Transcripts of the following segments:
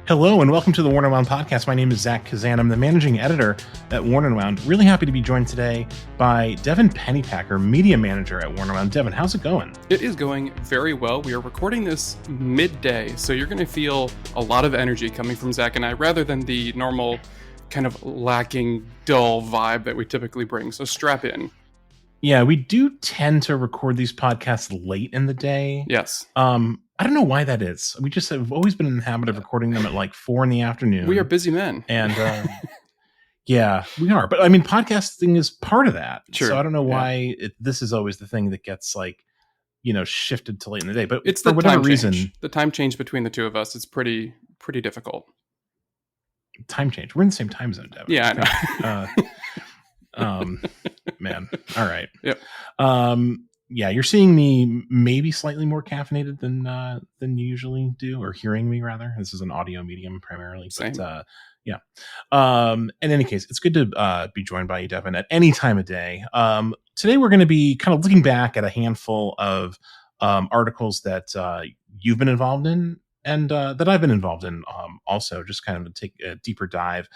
Hello and welcome to the Worn and Wound podcast. My name is Zach Kazan. I'm the managing editor at Worn and Wound. Really happy to be joined today by Devin Pennypacker, media manager at Worn and Wound. Devin, how's it going? It is going very well. We are recording this midday, so you're going to feel a lot of energy coming from Zach and I, rather than the normal kind of lacking, dull vibe that we typically bring. So strap in. Yeah, we do tend to record these podcasts late in the day. Yes. I don't know why that is. We just have always been in the habit of recording them at like 4 p.m. We are busy men. And yeah, we are. But I mean, podcasting is part of that. Sure. So I don't know why this is always the thing that gets shifted to late in the day. But it's for the whatever time reason, change. The time change between the two of us is pretty difficult. Time change. We're in the same time zone, Devin. Yeah, I know. Man. All right. Yep. Yeah, you're seeing me maybe slightly more caffeinated than you usually do, or hearing me rather. This is an audio medium primarily. Same. But yeah. In any case, it's good to be joined by you, Devin, at any time of day. Today we're going to be kind of looking back at a handful of articles that you've been involved in and that I've been involved in also, just kind of to take a deeper dive.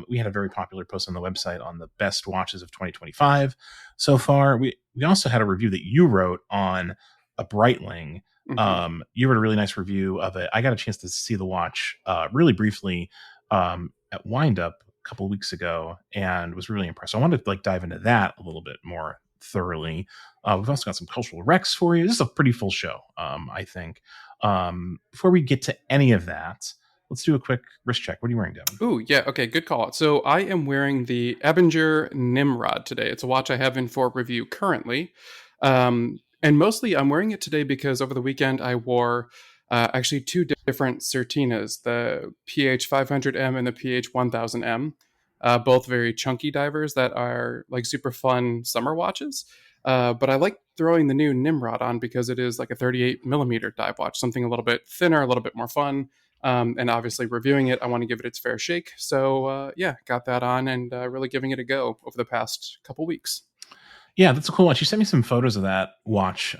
We had a very popular post on the website on the best watches of 2025 so far. We also had a review that you wrote on a Breitling. Mm-hmm. You wrote a really nice review of it. I got a chance to see the watch really briefly at Windup a couple of weeks ago and was really impressed. I wanted to dive into that a little bit more thoroughly. We've also got some cultural recs for you. This is a pretty full show, I think. Before we get to any of that, let's do a quick wrist check. What are you wearing, Devin? Ooh, yeah. Okay, good call. So I am wearing the Ebinger Nimrod today. It's a watch I have in for review currently. And mostly I'm wearing it today because over the weekend I wore actually two different Certinas, the PH 500M and the PH 1000M, both very chunky divers that are like super fun summer watches. But I like throwing the new Nimrod on because it is like a 38 millimeter dive watch, something a little bit thinner, a little bit more fun. And obviously reviewing it, I want to give it its fair shake. So yeah, got that on and really giving it a go over the past couple weeks. Yeah, that's a cool watch. You sent me some photos of that watch.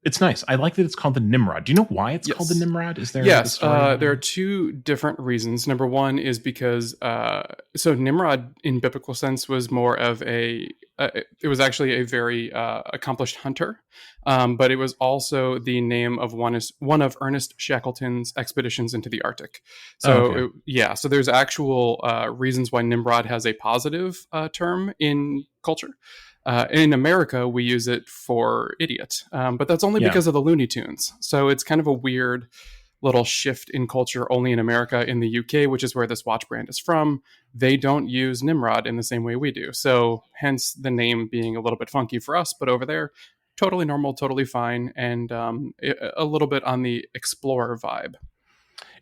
It's nice. I like that it's called the Nimrod. Do you know why it's called the Nimrod? Is there Yes, there are two different reasons. Number one is because so Nimrod in biblical sense was more of it was actually a very accomplished hunter, but it was also the name of one of Ernest Shackleton's expeditions into the Arctic. So so there's actual reasons why Nimrod has a positive term in culture. In America, we use it for idiot, but that's only because of the Looney Tunes. So it's kind of a weird little shift in culture only in America. In the UK, which is where this watch brand is from, they don't use Nimrod in the same way we do. So hence the name being a little bit funky for us, but over there, totally normal, totally fine, and a little bit on the explorer vibe.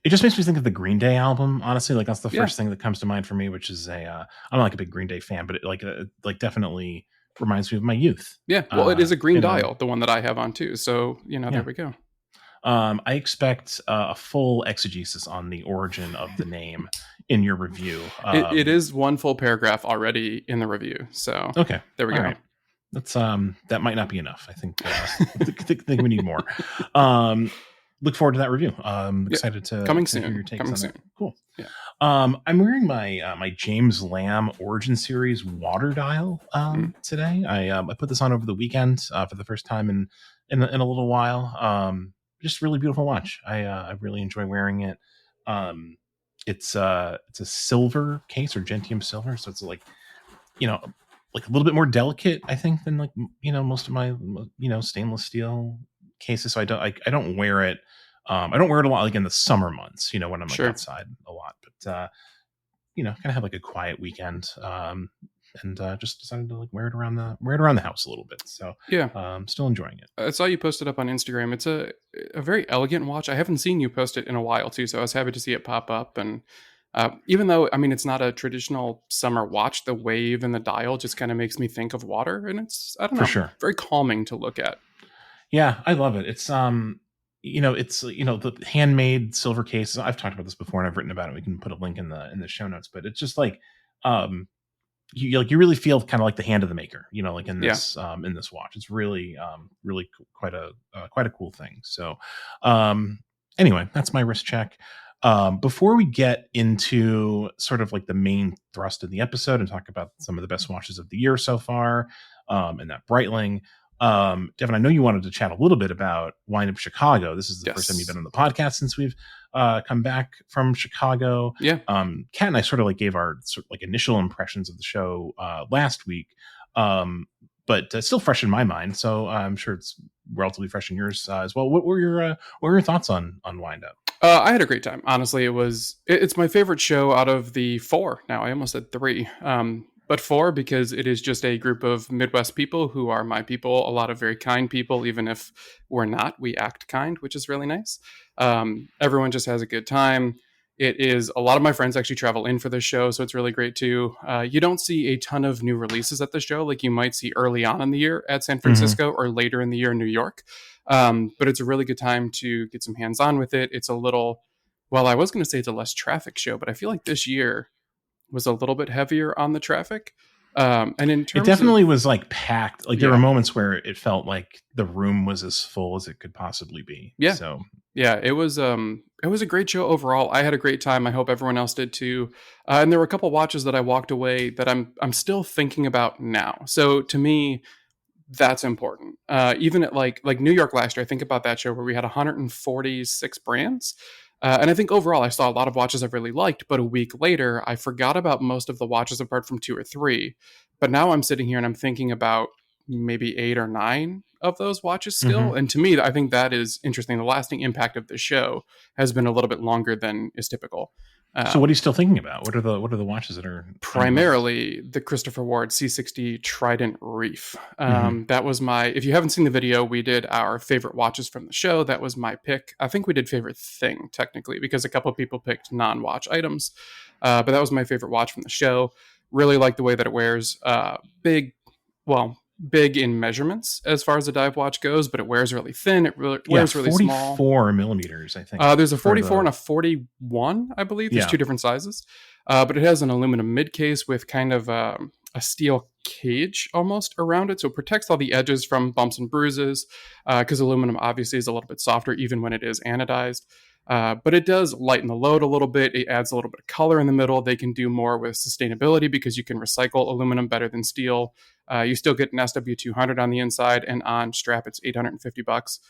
It just makes me think of the Green Day album, honestly. That's the first thing that comes to mind for me, which is I'm not like a big Green Day fan, but it definitely reminds me of my youth. Yeah, well, it is a green dial, the one that I have on too. So, there we go. I expect a full exegesis on the origin of the name in your review. It is one full paragraph already in the review. So, okay, there we go. Right. That's that might not be enough. I think think we need more. Look forward to that review. Excited to coming soon. Hear your takes on it. Cool. Yeah. I'm wearing my James Lamb Origin Series water dial today. I put this on over the weekend for the first time in a little while. Just really beautiful watch. I really enjoy wearing it. It's a silver case or gentium silver, so it's like a little bit more delicate, I think, than most of my stainless steel cases. So I don't wear it. I don't wear it a lot in the summer months, when I'm outside a lot, but kind of have a quiet weekend. And just decided to wear it around the house a little bit. So yeah, still enjoying it. I saw you post it up on Instagram. It's a very elegant watch. I haven't seen you post it in a while too, so I was happy to see it pop up. And even though it's not a traditional summer watch, the wave and the dial just kind of makes me think of water, and it's for sure very calming to look at. Yeah, I love it. It's it's the handmade silver case. I've talked about this before and I've written about it. We can put a link in the show notes, but it's just you really feel kind of like the hand of the maker, in this in this watch. It's really really quite a cool thing. So anyway, that's my wrist check. Before we get into sort of like the main thrust of the episode and talk about some of the best watches of the year so far, and that Breitling, Devin, I know you wanted to chat a little bit about Wind Up Chicago. This is the first time you've been on the podcast since we've come back from Chicago. Yeah. Kat and I sort of like gave our sort of like initial impressions of the show last week, but still fresh in my mind. So I'm sure it's relatively fresh in yours as well. What were your thoughts on Wind Up? I had a great time. Honestly, it's my favorite show out of the four. Now I almost said three, but four, because it is just a group of Midwest people who are my people. A lot of very kind people, even if we're not, we act kind, which is really nice. Everyone just has a good time. It is a lot of my friends actually travel in for this show, so it's really great too. You don't see a ton of new releases at the show like you might see early on in the year at San Francisco or later in the year in New York. But it's a really good time to get some hands-on with it. It's a little, well, I was going to say it's a less traffic show, but I feel like this year was a little bit heavier on the traffic. And in terms it definitely was like packed. Like there Yeah. were moments where it felt like the room was as full as it could possibly be. Yeah. So Yeah, it was a great show overall. I had a great time. I hope everyone else did too. And there were a couple watches that I walked away that I'm still thinking about now. So to me, that's important. Even at like New York last year, I think about that show where we had 146 brands. And I think overall, I saw a lot of watches I really liked. But a week later, I forgot about most of the watches apart from two or three. But now I'm sitting here and I'm thinking about maybe 8 or 9 of those watches still. And to me, I think that is interesting. The lasting impact of the show has been a little bit longer than is typical. So what are you still thinking about? What are the watches that are Primarily the Christopher Ward C60 Trident Reef. That was if you haven't seen the video, we did our favorite watches from the show. That was my pick. I think we did favorite thing technically because a couple of people picked non-watch items. But that was my favorite watch from the show. Really like the way that it wears. Big in measurements as far as a dive watch goes, but it wears really thin. It wears really small. 44 millimeters, I think. There's a 44 and a 41, I believe. There's two different sizes, but it has an aluminum mid case with kind of a steel cage almost around it, so it protects all the edges from bumps and bruises. Because aluminum obviously is a little bit softer even when it is anodized. But it does lighten the load a little bit. It adds a little bit of color in the middle. They can do more with sustainability because you can recycle aluminum better than steel. You still get an SW200 on the inside, and on strap it's $850.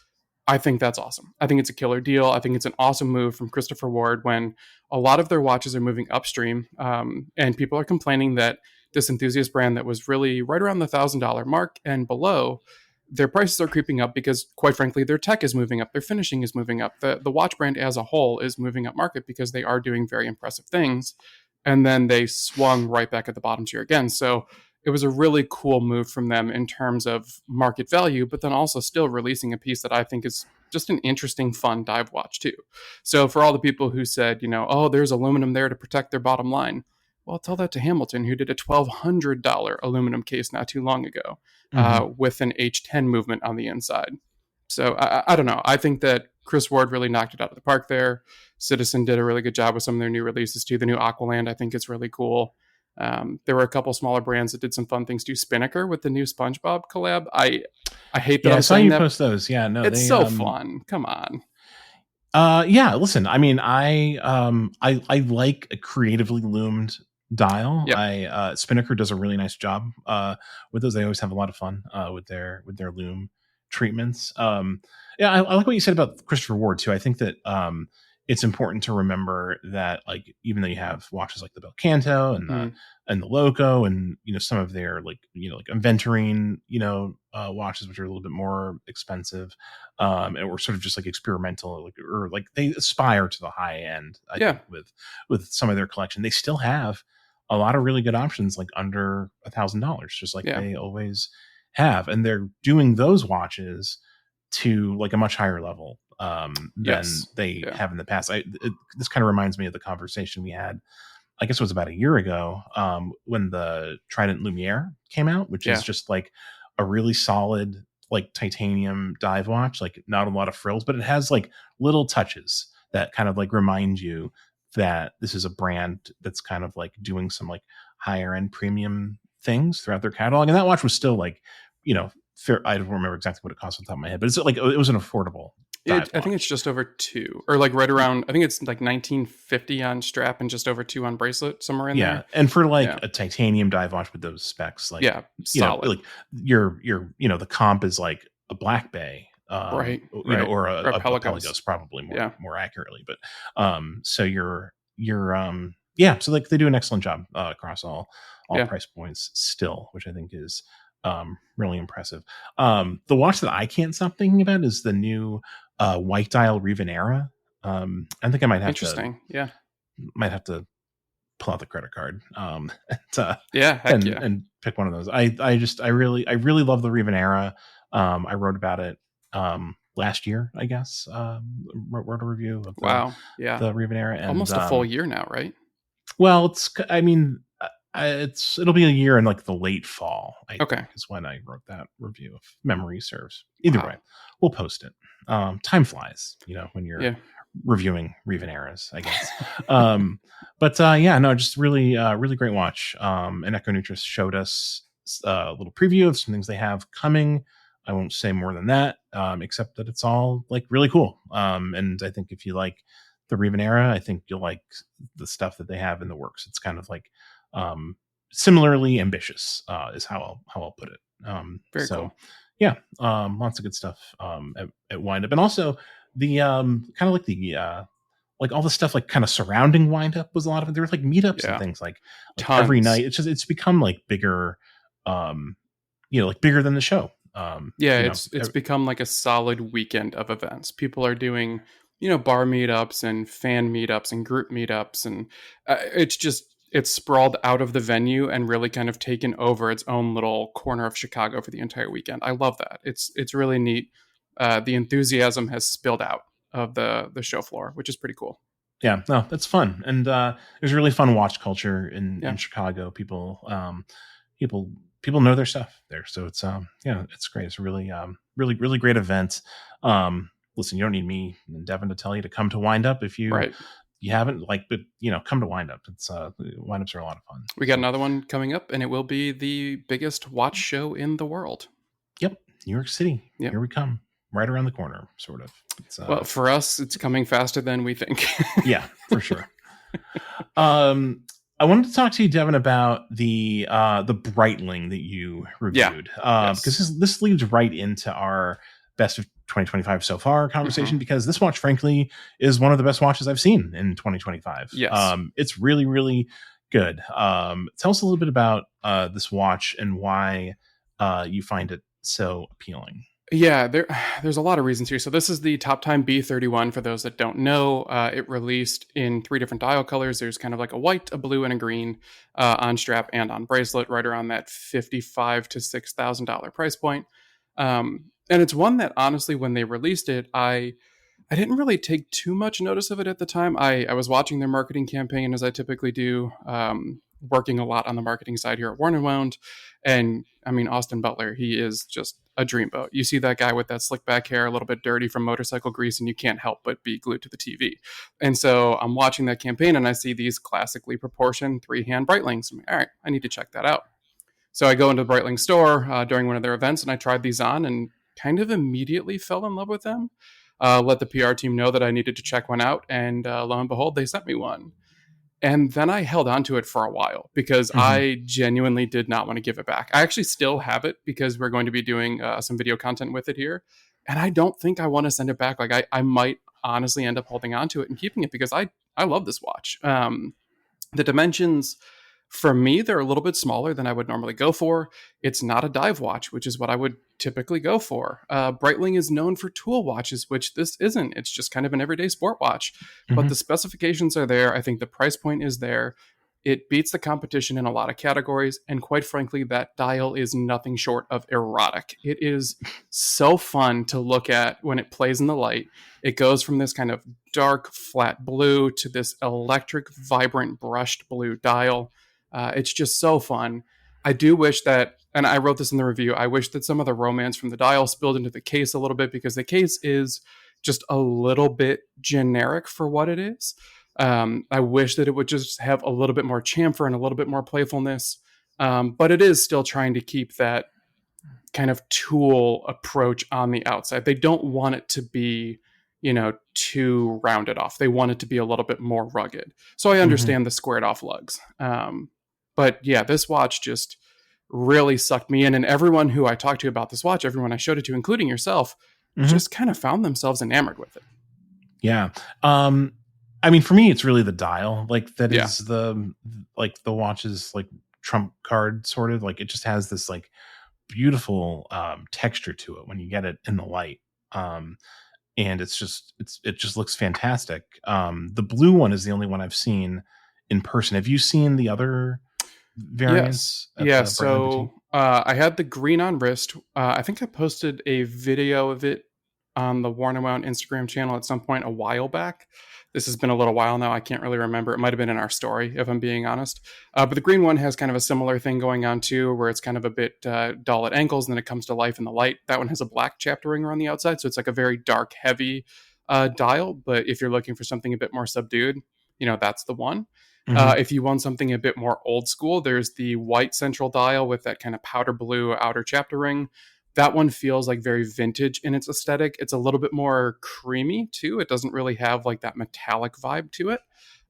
I think that's awesome. I think it's a killer deal. I think it's an awesome move from Christopher Ward when a lot of their watches are moving upstream, and people are complaining that this enthusiast brand that was really right around the $1,000 mark and below, their prices are creeping up because, quite frankly, their tech is moving up, their finishing is moving up, the watch brand as a whole is moving up market because they are doing very impressive things, and then they swung right back at the bottom tier again. So it was a really cool move from them in terms of market value, but then also still releasing a piece that I think is just an interesting, fun dive watch too. So for all the people who said, oh, there's aluminum there to protect their bottom line, well, tell that to Hamilton, who did a $1,200 aluminum case not too long ago with an H10 movement on the inside. So I don't know. I think that Chris Ward really knocked it out of the park there. Citizen did a really good job with some of their new releases too. The new Aqualand, I think, is really cool. There were a couple smaller brands that did some fun things too. Spinnaker with the new SpongeBob collab. I hate that. I saw you post those. Yeah, no, it's so fun. Come on. Yeah, listen, I mean, I like a creatively loomed dial. Yep. Spinnaker does a really nice job with those. They always have a lot of fun with their loom treatments. Yeah, I like what you said about Christopher Ward too. I think that it's important to remember that, like, even though you have watches like the Belcanto and the Loco and some of their like Aventurine watches, which are a little bit more expensive, and were sort of just like experimental, or they aspire to the high end. I think with some of their collection, they still have a lot of really good options, like under $1,000, just like they always have, and they're doing those watches to like a much higher level than they have in the past. This kind of reminds me of the conversation we had, I guess it was about a year ago, when the Trident Lumiere came out, which is just like a really solid like titanium dive watch, like not a lot of frills, but it has like little touches that kind of like remind you that this is a brand that's kind of like doing some like higher end premium things throughout their catalog. And that watch was still like, fair. I don't remember exactly what it cost off the top of my head, but it's like, it was an affordable dive I think watch. it's just over 2, or like right around. I think it's like 1950 on strap and just over 2 on bracelet, somewhere in Yeah, there. and for like Yeah, a titanium dive watch with those specs, like, yeah, solid. like the comp is like a Black Bay, Right, right. or Or a Pelagos. Pelagos, probably Yeah, more accurately. But so yeah, so like they do an excellent job across all yeah. price points still, which I think is really impressive. The watch that I can't stop thinking about is the new white dial Rivenera. I think I Interesting. Yeah, might have to pull out the credit card and, yeah. Heck yeah. and pick one of those. I really love the Rivenera. I wrote about it last year, I guess. Wrote a review of Wow. Yeah, the Rivenera, and almost a full year now, right? well, I mean, it'll be a year in like the late fall, I Okay. think, is when I wrote that review, if memory serves. Either way, Wow. we'll post it. Time flies, when you're Yeah. reviewing Riveneras, I guess. But yeah, no, just really, really great watch. And Echo Nutris showed us a little preview of some things they have coming. I won't say more than that, except that it's all like really cool. And I think if you like the Rivenera, I think you'll like the stuff that they have in the works. It's kind of like um, similarly ambitious, is how I'll put it. Very So cool. yeah, lots of good stuff at Windup, and also the kind of like all the stuff like kind of surrounding Windup was a lot of it. There were like meetups and Yeah. things like every Tons. night. It's become like bigger, like bigger than the show. Yeah, it's become like a solid weekend of events. People are doing, bar meetups and fan meetups and group meetups, and it's sprawled out of the venue and really kind of taken over its own little corner of Chicago for the entire weekend. I love that. It's really neat. The enthusiasm has spilled out of the show floor, which is pretty cool. Yeah, no, that's fun, and there's a really fun watch culture in Yeah, Chicago. People people know their stuff there, so it's yeah, it's great. It's a really really great event. Listen, you don't need me and Devin to tell you to come to Wind Up if right. you haven't, like, but come to Wind Up. It's Wind Ups are a lot of fun. We got So another one coming up, and it will be the biggest watch show in the world. yep, New York City, Yep. here we come, right around the corner, sort of. It's Well, for us, it's coming faster than we think. yeah, for sure. I wanted to talk to you, Devin, about the Breitling that you Yeah. reviewed, Yes. because this leads right into our best of 2025 so far conversation. Mhm. Because this watch, frankly, is one of the best watches I've seen in 2025. Yes. It's really really good. Tell us a little bit about this watch and why you find it so appealing. Yeah, there's a lot of reasons here. So this is the Top Time B31. For those that don't know, it released in 3 different dial colors. There's kind of like a white, a blue, and a green on strap and on bracelet, right around that $55,000 to $6,000 price point. And it's one that honestly, when they released it, I didn't really take too much notice of it at the time. I was watching their marketing campaign, as I typically do, working a lot on the marketing side here at Worn and Wound. And I mean, Austin Butler, he is just a dreamboat. You see that guy with that slick back hair, a little bit dirty from motorcycle grease, and you can't help but be glued to the TV. And so I'm watching that campaign and I see these classically proportioned 3-hand Breitlings. I'm like, all right, I need to check that out. So I go into the Breitling store during one of their events and I tried these on and kind of immediately fell in love with them. Let the PR team know that I needed to check one out, and lo and behold, they sent me one. And then I held on to it for a while because Mhm. I genuinely did not want to give it back. I actually still have it because we're going to be doing some video content with it here. And I don't think I want to send it back. Like I might honestly end up holding on to it and keeping it because I love this watch. The dimensions for me, they're a little bit smaller than I would normally go for. It's not a dive watch, which is what I would typically go for. Breitling is known for tool watches, which this isn't. It's just kind of an everyday sport watch. But Mhm. the specifications are there. I think the price point is there. It beats the competition in a lot of categories. And quite frankly, that dial is nothing short of erotic. It is so fun to look at when it plays in the light. It goes from this kind of dark, flat blue to this electric, vibrant, brushed blue dial. It's just so fun. I do wish that, and I wrote this in the review, I wish that some of the romance from the dial spilled into the case a little bit because the case is just a little bit generic for what it is. I wish that it would just have a little bit more chamfer and a little bit more playfulness. But it is still trying to keep that kind of tool approach on the outside. They don't want it to be too rounded off. They want it to be a little bit more rugged. So I Mhm. understand the squared off lugs. But yeah, this watch just really sucked me in. And everyone who I talked to about this watch, everyone I showed it to, including yourself, Mhm. just kind of found themselves enamored with it. Yeah. Um, I mean, for me, it's really the dial, like, that Yeah. is the watch's, like, trump card, sort of, like, it just has this, like, beautiful, texture to it when you get it in the light. Um, and it just looks fantastic. The blue one is the only one I've seen in person. Have you seen the other Yes. variants at Yeah. the Breitling So boutique? I had the green on wrist. I think I posted a video of it on the Worn and Wound Instagram channel at some point a while back. This has been a little while now. I can't really remember. It might have been in our story, if I'm being honest. But the green one has kind of a similar thing going on too, where it's kind of a bit dull at angles and then it comes to life in the light. That one has a black chapter ring around the outside. So it's like a very dark, heavy dial. But if you're looking for something a bit more subdued, that's the one. Mhm. If you want something a bit more old school, there's the white central dial with that kind of powder blue outer chapter ring. That one feels like very vintage in its aesthetic. It's a little bit more creamy too. It doesn't really have like that metallic vibe to it.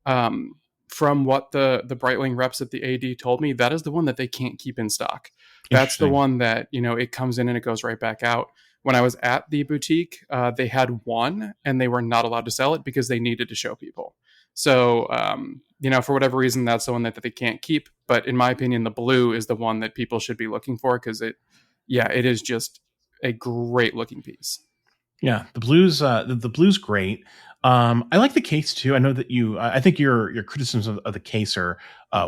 Um, from what the Breitling reps at the AD told me, that is the one that they can't keep in stock. That's the Interesting. one that it comes in and it goes right back out. When I was at the boutique, they had one and they were not allowed to sell it because they needed to show people. So, for whatever reason, that's the one that they can't keep. But in my opinion, the blue is the one that people should be looking for because it is just a great looking piece. Yeah, the blue's great. I like the case too. I know that I think your criticisms of the case are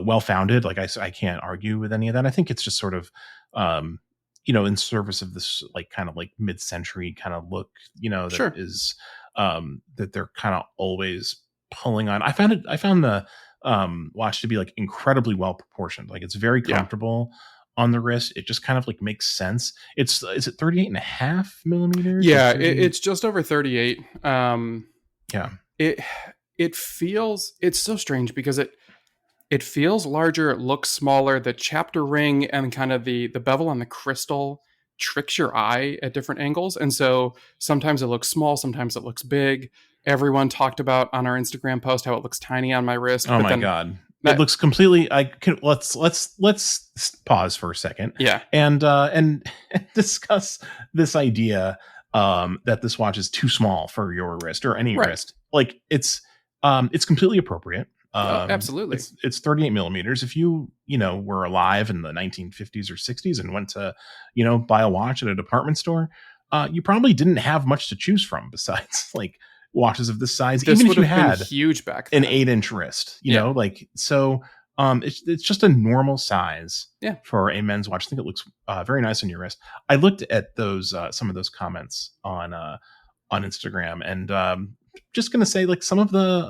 well founded. Like, I can't argue with any of that. I think it's just sort of, um, in service of this, like, kind of like mid century kind of look. That Sure. is, that they're kind of always pulling on. I found the watch to be, like, incredibly well proportioned. Like, it's very Yeah. comfortable on the wrist. It just kind of, like, makes sense. Is it 38.5 millimeters or Yeah. 30? It's just over 38. Yeah. It it's so strange because it feels larger, it looks smaller. The chapter ring and kind of the bevel on the crystal tricks your eye at different angles. And so sometimes it looks small, sometimes it looks big. Everyone talked about on our Instagram post how it looks tiny on my wrist, Oh but my then god. It that looks completely I can let's pause for a second yeah, and discuss this idea that this watch is too small for your wrist or any right. wrist. Like, it's completely appropriate. Oh, absolutely. It's 38 millimeters. If were alive in the 1950s or 60s and went to, buy a watch at a department store, you probably didn't have much to choose from besides, like, watches of this size, This even if would you have been had huge back an then. 8-inch wrist, Yeah. like, so. It's just a normal size Yeah. for a men's watch. I think it looks very nice on your wrist. I looked at those some of those comments on Instagram, and just gonna say, like, some of the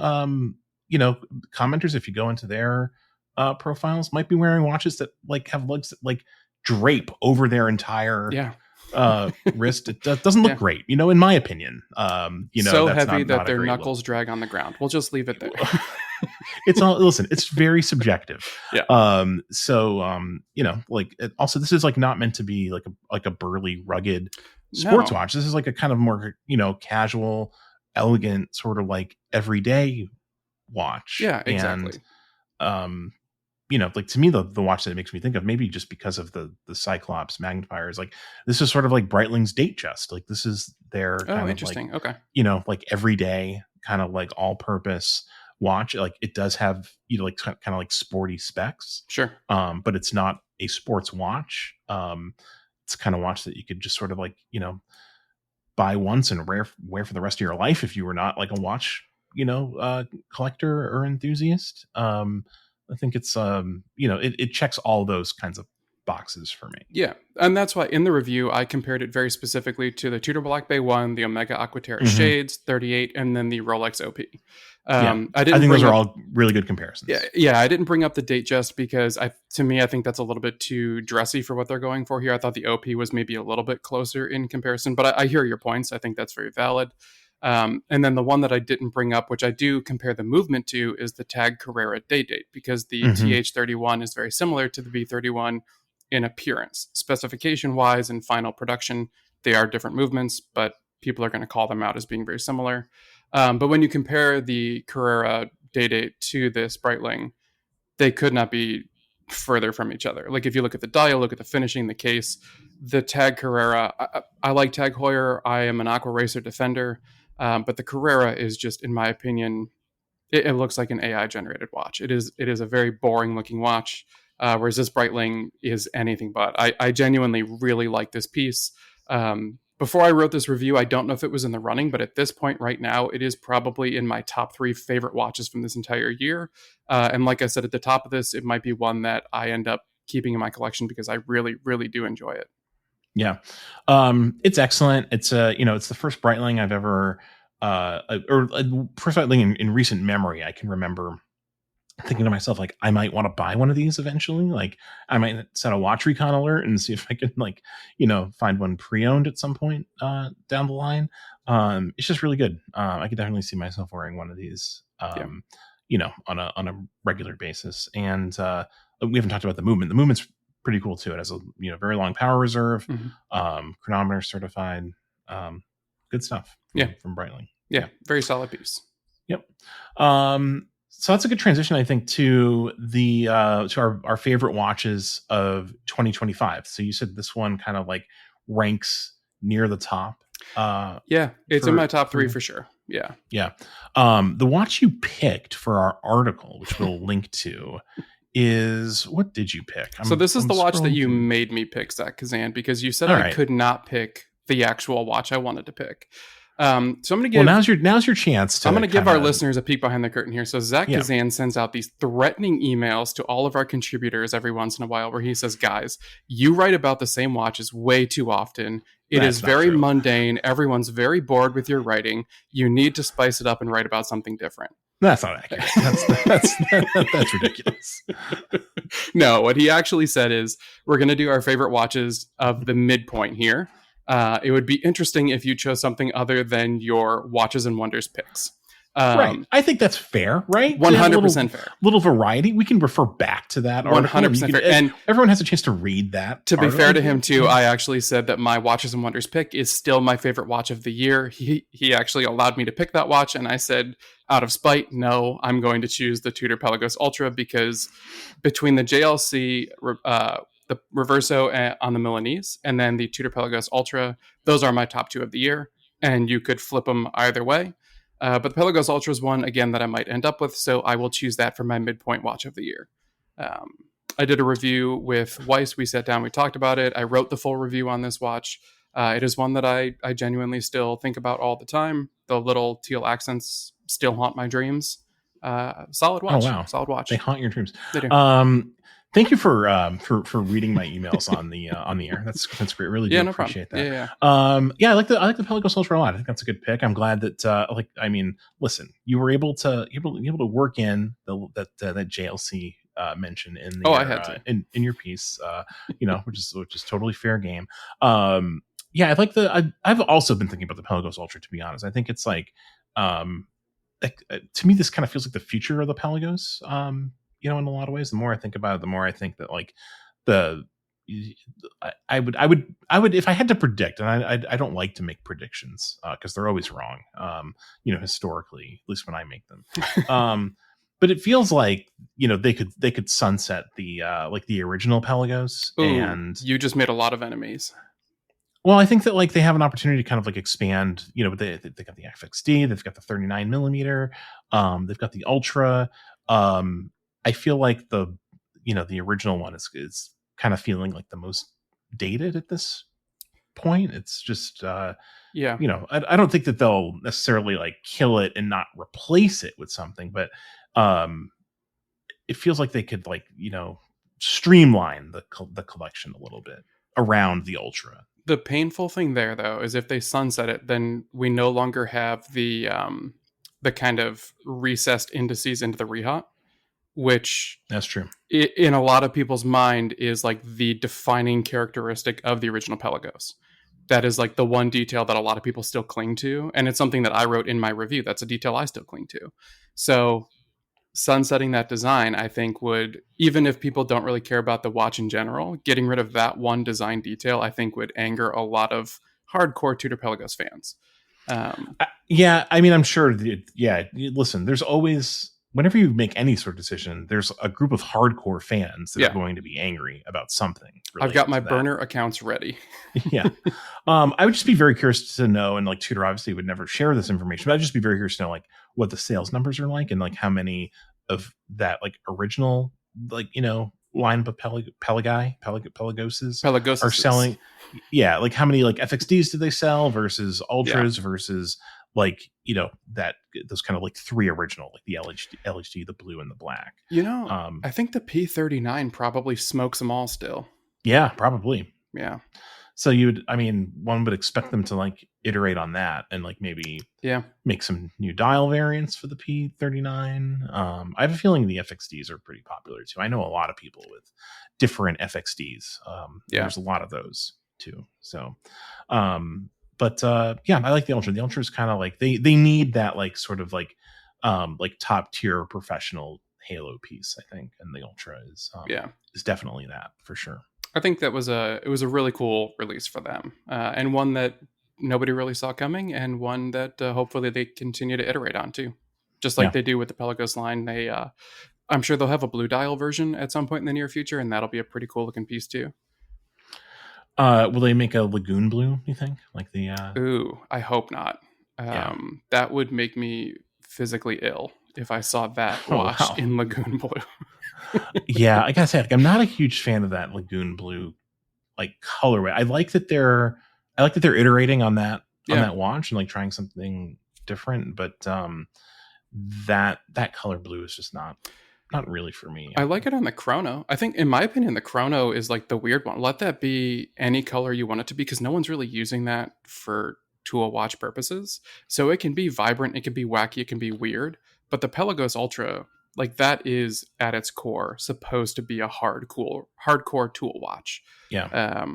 commenters, if you go into their profiles, might be wearing watches that, like, have lugs that, like, drape over their entire Yeah. wrist. It doesn't look Yeah. great, in my opinion. So That's heavy not that a their great look. knuckles drag on the ground. We'll just leave it there. It's all, listen, it's very subjective. Yeah. Like, also, this is, like, not meant to be like a burly, rugged sports No. watch. This is like a kind of more, casual, elegant, sort of like everyday watch. Yeah, And exactly. um like, to me, the watch that it makes me think of, maybe just because of the Cyclops magnifiers, like, this is sort of like Breitling's Datejust. Like, this is their Oh, kind of, like, interesting. Okay. like, everyday kind of, like, all purpose watch. Like, it does have, like, kind of like sporty specs, Sure. but it's not a sports watch. It's kind of watch that you could just sort of, like, buy once and wear for the rest of your life if you were not, like, a watch, collector or enthusiast. I think it's it checks all those kinds of boxes for me. Yeah, and that's why in the review I compared it very specifically to the Tudor Black Bay one, the Omega Aquaterra Hmm. Shades 38, and then the Rolex OP. Yeah, I I didn't think those bring are up all really good yeah, comparisons. yeah, I didn't bring up the date just because to me I think that's a little bit too dressy for what they're going for here. I thought the OP was maybe a little bit closer in comparison, but I hear your points. I think that's very valid. And then the one that I didn't bring up, which I do compare the movement to, is the Tag Carrera Day Date, because the Hmm. TH31 is very similar to the V31 in appearance. Specification wise and final production, they are different movements, but people are going to call them out as being very similar. But when you compare the Carrera Day-Date to this Breitling, they could not be further from each other. Like if you look at the dial, look at the finishing, the case, the Tag Carrera. I like Tag Heuer. I am an Aqua Racer defender, but the Carrera is just, in my opinion, it looks like an AI generated watch. It is a very boring looking watch, whereas this Breitling is anything but. I genuinely really like this piece. Before I wrote this review, I don't know if it was in the running, but at this point right now, it is probably in my top 3 favorite watches from this entire year. And like I said at the top of this, it might be one that I end up keeping in my collection because I really, really do enjoy it. Yeah. It's excellent. It's it's the first Breitling I've ever, first Breitling in recent memory I can remember thinking to myself, like, I might want to buy one of these eventually. Like, I might set a watch recon alert and see if I can, like, find one pre-owned at some point down the line. It's just really good. I could definitely see myself wearing one of these, on a regular basis. And we haven't talked about the movement. The movement's pretty cool too. It has a very long power reserve, chronometer certified, good stuff. From Breitling. Yeah, very solid piece. Yep. So that's a good transition, I think, to the to our favorite watches of 2025. So you said this one kind of like ranks near the top. Yeah, it's in my top 3 for sure. Yeah. Yeah. The watch you picked for our article, which we'll link to, is, what did you pick? So this is the watch that you made me pick, Zach Kazan, because you said I could not pick the actual watch I wanted to pick. So I'm going to give. Well, now's your chance to. I'm going to give our listeners a peek behind the curtain here. So Zach Kazan sends out these threatening emails to all of our contributors every once in a while, where he says, "Guys, you write about the same watches way too often. It is very mundane. Everyone's very bored with your writing. You need to spice it up and write about something different." That's not accurate. That's ridiculous. No, what he actually said is, we're going to do our favorite watches of the midpoint here. It would be interesting if you chose something other than your Watches and Wonders picks. Right. I think that's fair, right? 100% fair. Little variety. We can refer back to that. 100% fair. And everyone has a chance to read that. To be fair to him, too, I actually said that my Watches and Wonders pick is still my favorite watch of the year. He actually allowed me to pick that watch, and I said, out of spite, no, I'm going to choose the Tudor Pelagos Ultra, because between the JLC, the Reverso on the Milanese, and then the Tudor Pelagos Ultra, those are my top 2 of the year, and you could flip them either way. But the Pelagos Ultra is one, again, that I might end up with, so I will choose that for my midpoint watch of the year. I did a review with Weiss. We sat down, we talked about it. I wrote the full review on this watch. It is one that I genuinely still think about all the time. The little teal accents still haunt my dreams. Solid watch. Oh, wow. Solid watch. They haunt your dreams. They do. Thank you for reading my emails on the air. That's great. Really do appreciate that. I like the Pelagos Ultra a lot. I think that's a good pick. I'm glad that listen, you were able to work in that JLC mention in the I had to. in your piece, which is totally fair game. I've also been thinking about the Pelagos Ultra, to be honest. I think it's like to me, this kind of feels like the future of the Pelagos. In a lot of ways, the more I think about it, the more I think that like I would, if I had to predict, and I don't like to make predictions because they're always wrong, historically, at least when I make them. But it feels like, they could sunset the the original Pelagos. Ooh, and you just made a lot of enemies. Well, I think that like they have an opportunity to kind of like expand, they got the FXD, they've got the 39 millimeter, they've got the Ultra. I feel like the original one is kind of feeling like the most dated at this point. It's just, I don't think that they'll necessarily like kill it and not replace it with something, but it feels like they could like, streamline the collection a little bit around the Ultra. The painful thing there, though, is if they sunset it, then we no longer have the kind of recessed indices into the rehaut, which, that's true, in a lot of people's mind is like the defining characteristic of the original Pelagos. That is like the one detail that a lot of people still cling to, and it's something that I wrote in my review. That's a detail I still cling to. So sunsetting that design, I think, would, even if people don't really care about the watch in general, getting rid of that one design detail, I think, would anger a lot of hardcore Tudor Pelagos fans. Yeah, I mean, I'm sure. Listen, there's always, whenever you make any sort of decision, there's a group of hardcore fans that are going to be angry about something. I've got my burner accounts ready. Yeah. I would just be very curious to know, and like Tudor obviously would never share this information, but I'd just be very curious to know like what the sales numbers are like, and like how many of that like original, like, line of Pelagoses are selling. Yeah, like how many like FXDs did they sell versus ultras versus like, that those kind of like three original, like the LHD, the blue and the black. I think the P39 probably smokes them all still. Yeah, probably. Yeah. So one would expect them to like iterate on that and like maybe make some new dial variants for the P39. I have a feeling the FXDs are pretty popular too. I know a lot of people with different FXDs. There's a lot of those too. So, I like the Ultra. The Ultra is kind of like they need that like sort of like top tier professional Halo piece, I think, and the Ultra is definitely that for sure. I think it was a really cool release for them, and one that nobody really saw coming, and one that hopefully they continue to iterate on too, just like they do with the Pelagos line. They, I'm sure they'll have a blue dial version at some point in the near future, and that'll be a pretty cool looking piece too. Will they make a Lagoon blue, you think? Like the Ooh, I hope not. That would make me physically ill if I saw that watch in Lagoon blue. Yeah, I gotta say, like, I'm not a huge fan of that Lagoon blue like colorway. I like that they're iterating on that watch and like trying something different, but that color blue is just not really for me. I like it on the Chrono. I think, in my opinion, the Chrono is like the weird one. Let that be any color you want it to be, because no one's really using that for tool watch purposes. So it can be vibrant, it can be wacky, it can be weird. But the Pelagos Ultra, like, that is at its core supposed to be a hardcore tool watch. Yeah.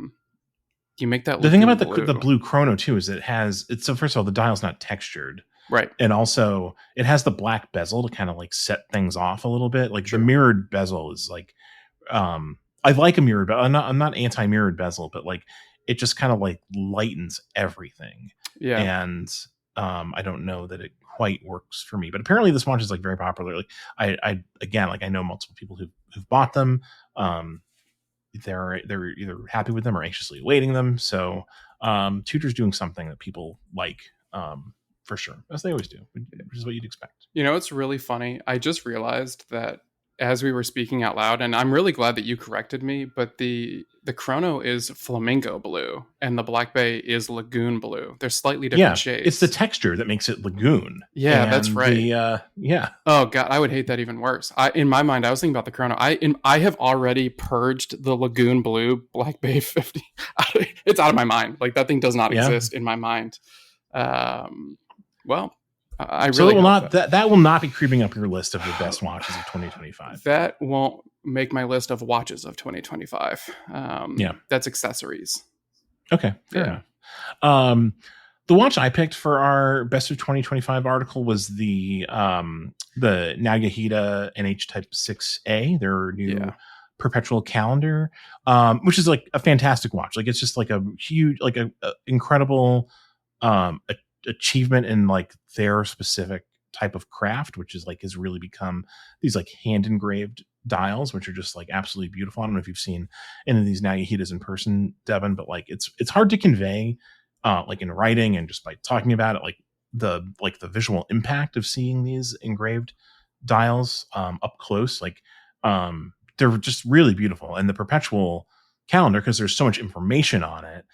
You make that. The thing about the blue Chrono too is so first of all, the dial's not textured. Right. And also it has the black bezel to kind of like set things off a little bit. Like the mirrored bezel is like, I like a mirrored, but I'm not anti-mirrored bezel, but like it just kind of like lightens everything. Yeah. And I don't know that it quite works for me, but apparently this watch is like very popular. Like I know multiple people who've bought them. They're either happy with them or anxiously awaiting them. So Tudor's doing something that people like, for sure, as they always do, which is what you'd expect. It's really funny. I just realized that as we were speaking out loud, and I'm really glad that you corrected me, but the Chrono is flamingo blue and the Black Bay is lagoon blue. They're slightly different shades. It's the texture that makes it lagoon. Yeah, that's right. Oh god, I would hate that even worse. In my mind, I was thinking about the Chrono. I have already purged the lagoon blue Black Bay 50. It's out of my mind. Like, that thing does not exist in my mind. Well, I really it will not that will not be creeping up your list of the best watches of 2025. That won't make my list of watches of 2025. That's accessories. Okay, fair enough. The watch I picked for our best of 2025 article was the Nagahita NH Type 6A, their new perpetual calendar, which is like a fantastic watch. Like, it's just like a huge, like a incredible achievement in like their specific type of craft, which is like has really become these like hand engraved dials, which are just like absolutely beautiful. I don't know if you've seen any of these Nagahitas in person, Devin, but like it's hard to convey like in writing and just by talking about it, like the visual impact of seeing these engraved dials up close. Like they're just really beautiful. And the perpetual calendar, because there's so much information on it,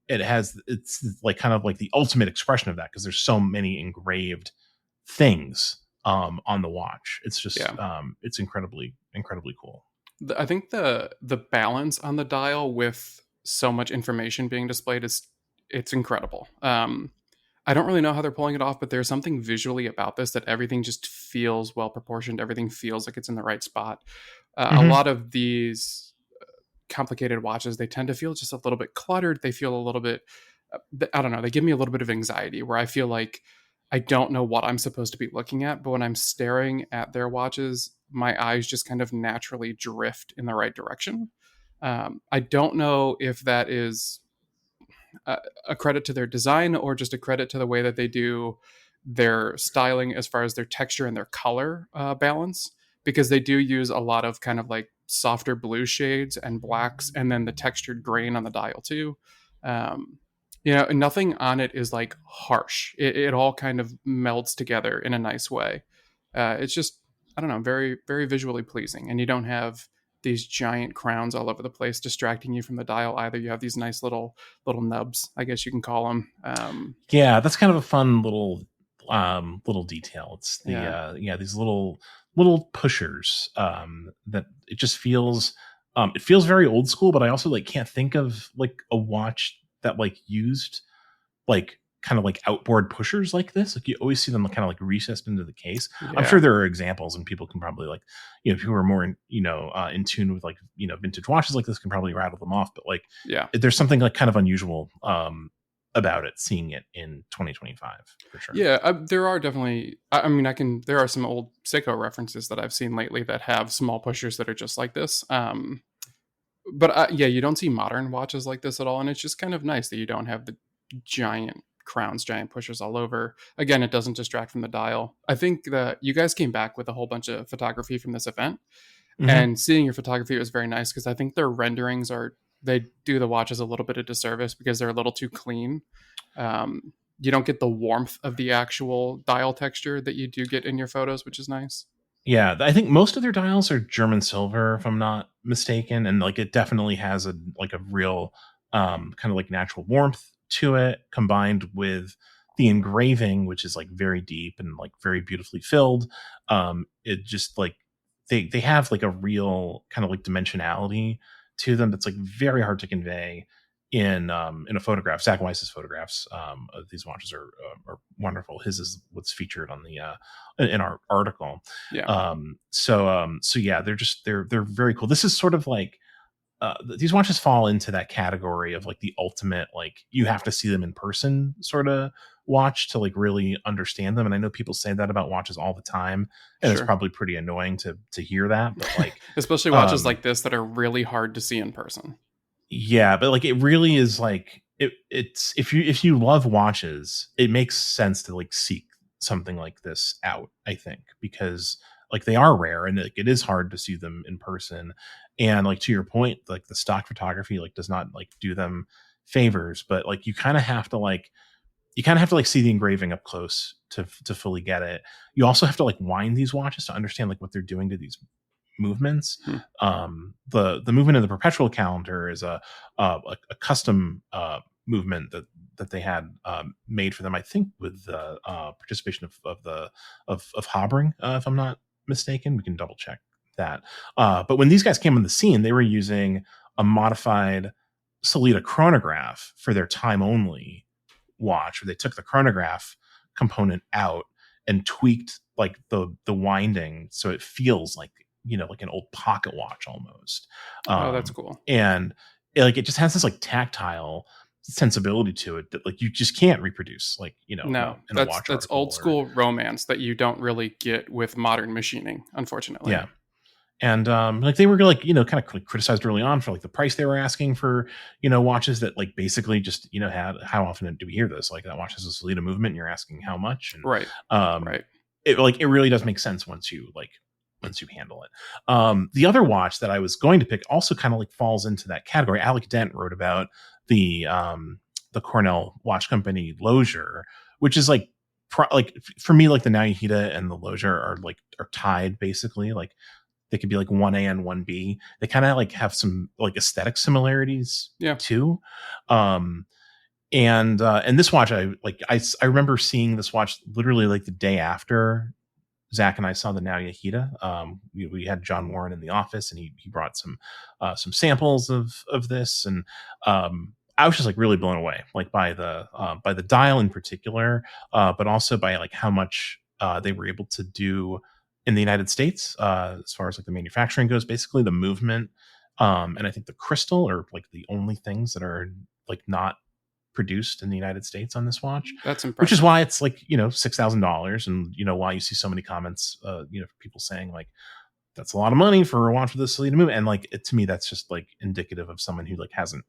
it's like kind of like the ultimate expression of that, because there's so many engraved things on the watch. It's just it's incredibly cool. I think the balance on the dial with so much information being displayed it's incredible. I don't really know how they're pulling it off, but there's something visually about this that everything just feels well proportioned. Everything feels like it's in the right spot. A lot of these complicated watches, they tend to feel just a little bit cluttered. They feel a little bit, I don't know, they give me a little bit of anxiety where I feel like I don't know what I'm supposed to be looking at, but when I'm staring at their watches, my eyes just kind of naturally drift in the right direction. I don't know if that is, a credit to their design or just a credit to the way that they do their styling as far as their texture and their color balance, because they do use a lot of kind of like softer blue shades and blacks, and then the textured grain on the dial too. Um, nothing on it is like harsh. It all kind of melds together in a nice way. It's just, I don't know, very, very visually pleasing. And you don't have these giant crowns all over the place distracting you from the dial either. You have these nice little nubs, I guess you can call them. Yeah, that's kind of a fun little detail. It's the Yeah. these little pushers that it feels very old school, but I also like can't think of like a watch that like used like kind of like outboard pushers like this. Like you always see them kind of like recessed into the case. I'm Yeah. sure there are examples, and people can probably like, who are more in tune with like vintage watches like this can probably rattle them off. But like Yeah. there's something like kind of unusual about it, seeing it in 2025 for sure. Yeah, there are definitely. I mean, There are some old Seiko references that I've seen lately that have small pushers that are just like this. But yeah, you don't see modern watches like this at all, and it's just kind of nice that you don't have the giant crowns, giant pushers all over. Again, it doesn't distract from the dial. I think that you guys came back with a whole bunch of photography from this event, Hmm. and seeing your photography was very nice because I think their renderings they do the watches a little bit of disservice because they're a little too clean. You don't get the warmth of the actual dial texture that you do get in your photos, which is nice. Yeah, I think most of their dials are German silver, if I'm not mistaken, and like it definitely has a real kind of like natural warmth to it, combined with the engraving, which is like very deep and like very beautifully filled. It just like they have like a real kind of like dimensionality to them that's like very hard to convey in a photograph. Zach Weiss's photographs of these watches are wonderful. His is what's featured on the in our article. Yeah, So yeah, they're very cool. This is sort of like these watches fall into that category of like the ultimate, like you have to see them in person sort of watch to like really understand them. And I know people say that about watches all the time, and it's sure. probably pretty annoying to hear that. But like, Especially watches um, like this that are really hard to see in person. yeah, but like it really is like it's if you love watches, it makes sense to like seek something like this out, I think, because like they are rare and like, it is hard to see them in person. And like to your point, like the stock photography like does not like do them favors, but like you kind of have to like see the engraving up close to fully get it. You also have to like wind these watches to understand like what they're doing to these movements. Hmm. The movement of the perpetual calendar is a custom movement that they had made for them, I think, with the participation of Habring, if I'm not mistaken. We can double check that. But when these guys came on the scene, they were using a modified Solita chronograph for their time only watch, where they took the chronograph component out and tweaked like the winding so it feels like like an old pocket watch almost. Oh, that's cool. And it just has this like tactile sensibility to it that like you just can't reproduce like in a No, in a watch that's article old or school romance that you don't really get with modern machining, unfortunately. yeah. And like they were like kind of criticized early on for like the price they were asking for watches that like basically just had. How often do we hear this, like that watch has a Solita movement and you're asking how much? And Right, um right. it really does make sense once you handle it. The other watch that I was going to pick also kind of like falls into that category. Alec Dent wrote about the Cornell watch company Lozier, which is like for me, like the Naohita and the Lozier are tied basically. Like they could be like 1A and 1B. They kind of like have some like aesthetic similarities Yeah, too. And this watch, I remember seeing this watch literally like the day after Zach and I saw the Naohita. We had John Warren in the office, and he brought some samples of this, and I was just like really blown away, like by the dial in particular, but also by like how much they were able to do in the United States as far as like the manufacturing goes. Basically, the movement, and I think the crystal are like the only things that are like not produced in the United States on this watch, that's which is impressive. why it's like $6,000, and why you see so many comments, people saying like that's a lot of money for a watch with this Sellita movement. And like to me, that's just like indicative of someone who like hasn't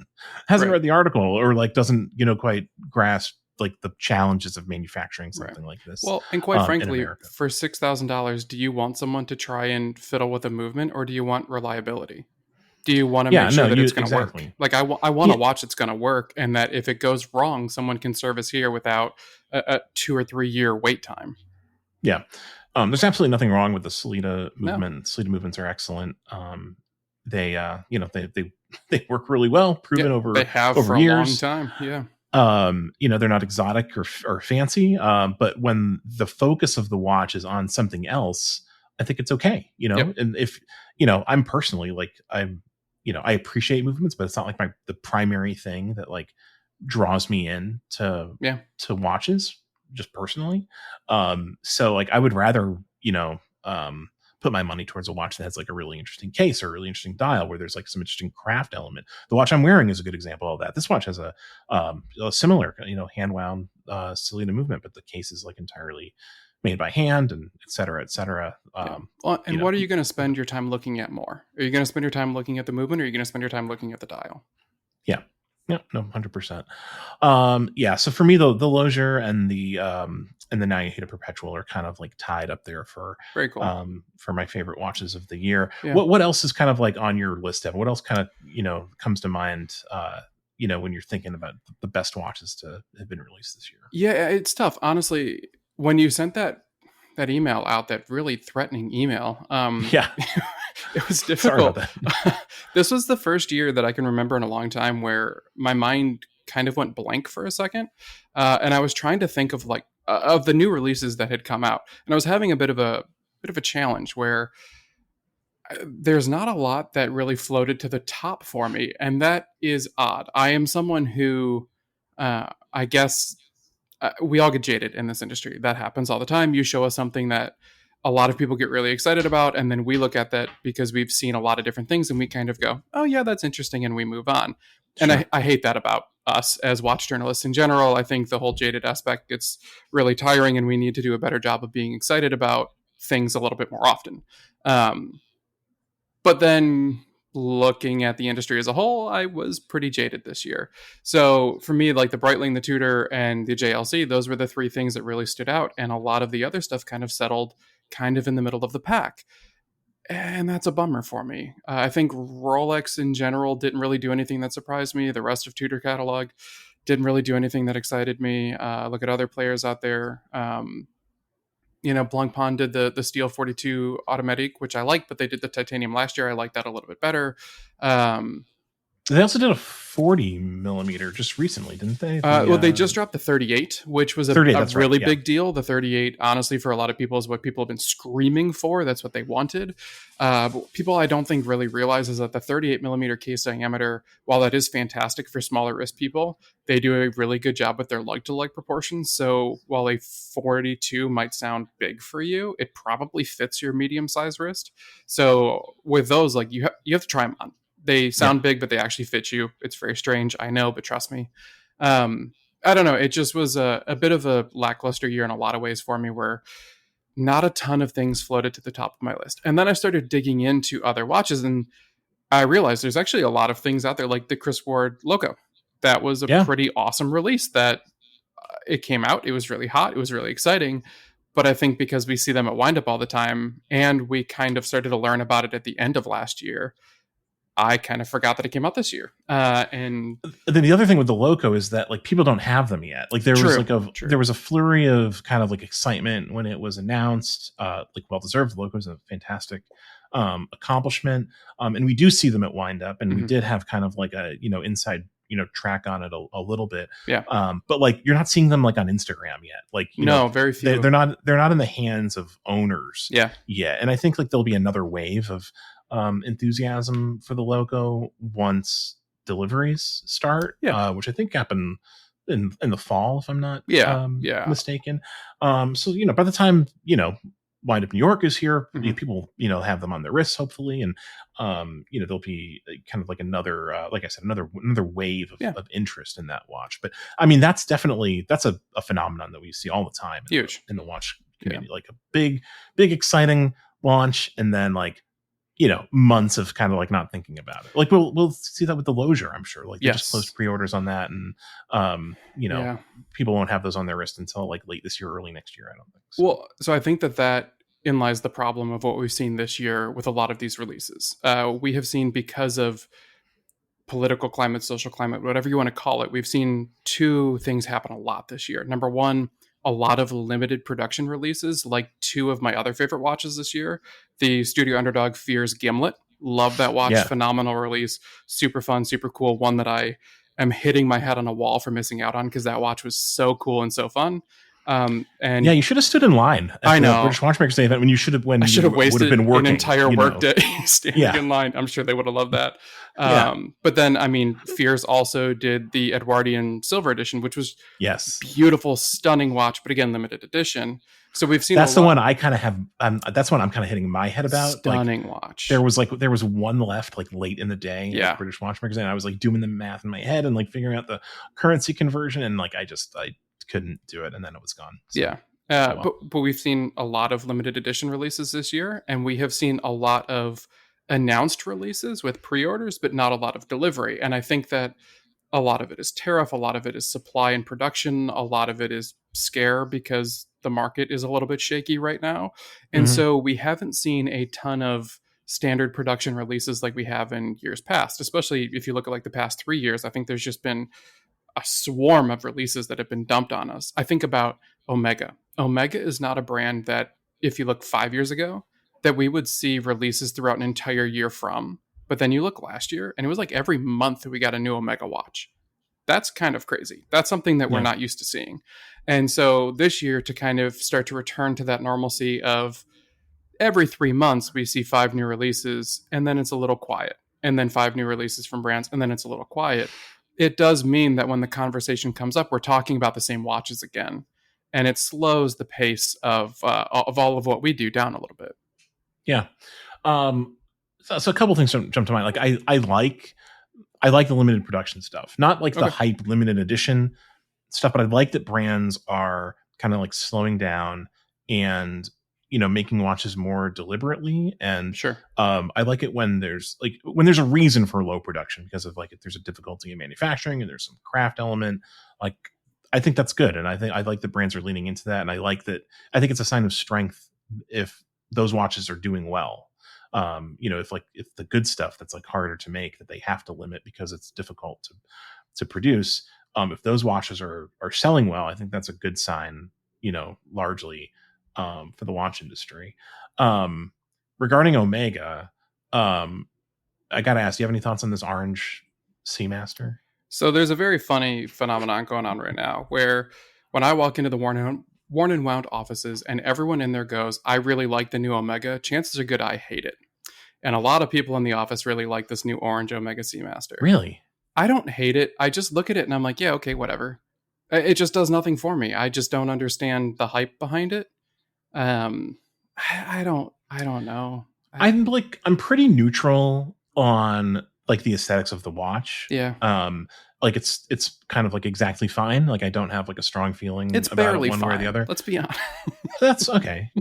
Right. read the article or like doesn't quite grasp like the challenges of manufacturing something like this. Well, and quite in frankly, America. for $6,000, do you want someone to try and fiddle with a movement, or do you want reliability? Do you want to Yeah, make sure no, that you it's going to work? exactly. Like I want a watch that's going to work, and that if it goes wrong, someone can service here without a 2 or 3 year wait time. Yeah. There's absolutely nothing wrong with the Sellita No. movement. Sellita movements are excellent. They they work really well, proven over They have over for years. a long time. Yeah. They're not exotic or fancy. But when the focus of the watch is on something else, I think it's okay. Yep. And if I'm personally like I appreciate movements, but it's not like the primary thing that like draws me in to watches just personally. So like I would rather put my money towards a watch that has like a really interesting case or a really interesting dial where there's like some interesting craft element. The watch I'm wearing is a good example of that. This watch has a similar hand wound Sellita movement, but the case is like entirely made by hand, and et cetera, et cetera. Well, and what are you going to spend your time looking at more? Are you going to spend your time looking at the movement, or are you going to spend your time looking at the dial? Yeah. Yeah, no, 100%. So for me, the Lozier and the Nayahita Perpetual are kind of like tied up there for very cool. For my favorite watches of the year. Yeah. What else is kind of like on your list, Evan? What else kind of comes to mind when you're thinking about the best watches to have been released this year? Yeah, it's tough, honestly. When you sent that email out, that really threatening email, it was difficult. Sorry about that. This was the first year that I can remember in a long time where my mind kind of went blank for a second, and I was trying to think of like of the new releases that had come out, and I was having a bit of a challenge where there's not a lot that really floated to the top for me, and that is odd. I am someone who, I guess, we all get jaded in this industry. That happens all the time. You show us something that a lot of people get really excited about, and then we look at that because we've seen a lot of different things, and we kind of go, "Oh yeah, that's interesting," and we move on. Sure. And I hate that about us as watch journalists in general. I think the whole jaded aspect gets really tiring, and we need to do a better job of being excited about things a little bit more often. But then looking at the industry as a whole, I was pretty jaded this year. So for me, like the Breitling, the Tudor, and the JLC, those were the three things that really stood out. And a lot of the other stuff kind of settled kind of in the middle of the pack. And that's a bummer for me. I think Rolex in general didn't really do anything that surprised me. The rest of Tudor catalog didn't really do anything that excited me. Look at other players out there. Blancpain did the Steel 42 Automatique, which I like, but they did the titanium last year. I like that a little bit better. They also did a 40 millimeter just recently, didn't they? They just dropped the 38, which was a really big deal. The 38, honestly, for a lot of people is what people have been screaming for. That's what they wanted. But people, I don't think, really realize is that the 38 millimeter case diameter, while that is fantastic for smaller wrist people, they do a really good job with their lug-to-lug proportions. So while a 42 might sound big for you, it probably fits your medium-sized wrist. So with those, like you have to try them on. They sound big, but they actually fit you. It's very strange, I know, but trust me. I don't know. It just was a bit of a lackluster year in a lot of ways for me, where not a ton of things floated to the top of my list. And then I started digging into other watches, and I realized there's actually a lot of things out there, like the Chris Ward Loco. That was a pretty awesome release. That it came out. It was really hot. It was really exciting. But I think because we see them at Wind Up all the time, and we kind of started to learn about it at the end of last year, I kind of forgot that it came out this year. And then the other thing with the Loco is that like people don't have them yet. Like there was a flurry of kind of like excitement when it was announced. Like well deserved. Loco is a fantastic accomplishment. And we do see them at Wind Up, and we did have kind of like a inside track on it a little bit. Yeah. But like you're not seeing them like on Instagram yet. Like very few. They're not in the hands of owners. Yeah. And I think like there'll be another wave of enthusiasm for the Loco once deliveries start, which I think happen in the fall, if I'm not mistaken. So by the time Wind Up New York is here, people have them on their wrists hopefully, and there'll be kind of like another like I said, another wave of interest in that watch. But I mean that's a phenomenon that we see all the time huge in the watch community, like a big exciting launch, and then like months of kind of like not thinking about it. Like we'll see that with the Lozier, I'm sure. Like they just closed Yes. pre-orders on that, and Yeah. people won't have those on their wrist until like late this year, early next year. I don't think so. Well, so I think that in lies the problem of what we've seen this year with a lot of these releases. We have seen, because of political climate, social climate, whatever you want to call it, we've seen two things happen a lot this year. Number one, a lot of limited production releases, like two of my other favorite watches this year. The Studio Underdog Fears Gimlet. Love that watch. Yeah. Phenomenal release. Super fun, super cool. One that I am hitting my head on a wall for missing out on, because that watch was so cool and so fun. And yeah, you should have stood in line at I know. the British Watchmakers Day event when you should have. When I should have wasted been working, an entire workday standing in line. I'm sure they would have loved that. But then, I mean, Fears also did the Edwardian Silver Edition, which was beautiful, stunning watch, but again, limited edition. So we've seen that's the one I kind of have. That's one I'm kind of hitting my head about. Stunning watch. There was one left like late in the day. Yeah, British Watchmakers, and I was like doing the math in my head and like figuring out the currency conversion, and like I couldn't do it, and then it was gone. So, yeah. But we've seen a lot of limited edition releases this year, and we have seen a lot of announced releases with pre-orders, but not a lot of delivery. And I think that a lot of it is tariff, a lot of it is supply and production, a lot of it is scare because the market is a little bit shaky right now. And so we haven't seen a ton of standard production releases like we have in years past, especially if you look at like the past 3 years. I think there's just been a swarm of releases that have been dumped on us. I think about Omega. Omega is not a brand that, if you look 5 years ago, that we would see releases throughout an entire year from. But then you look last year, and it was like every month that we got a new Omega watch. That's kind of crazy. That's something that we're not used to seeing. And so this year, to kind of start to return to that normalcy of every 3 months, we see 5 new releases, and then it's a little quiet. And then 5 new releases from brands, and then it's a little quiet. It does mean that when the conversation comes up, we're talking about the same watches again, and it slows the pace of all of what we do down a little bit. Yeah. So a couple things jump to mind. Like I like the limited production stuff, not like the hype limited edition stuff, but I like that brands are kind of like slowing down and making watches more deliberately. And I like it when there's a reason for low production, because of like if there's a difficulty in manufacturing and there's some craft element. Like I think that's good, and I like that brands are leaning into that, and I like that. I think it's a sign of strength if those watches are doing well. If the good stuff that's like harder to make, that they have to limit because it's difficult to produce. If those watches are selling well, I think that's a good sign. Largely. For the watch industry. Regarding Omega, I gotta ask, do you have any thoughts on this orange Seamaster? So there's a very funny phenomenon going on right now where when I walk into the Worn and Wound offices and everyone in there goes, I really like the new Omega, chances are good I hate it. And a lot of people in the office really like this new orange Omega Seamaster. Really? I don't hate it. I just look at it and I'm like, yeah, okay, whatever. It just does nothing for me. I just don't understand the hype behind it. I don't know. I'm pretty neutral on like the aesthetics of the watch. Yeah. Like it's kind of like exactly fine. Like I don't have like a strong feeling it's about barely it one fine. way or the other. Let's be honest. That's okay.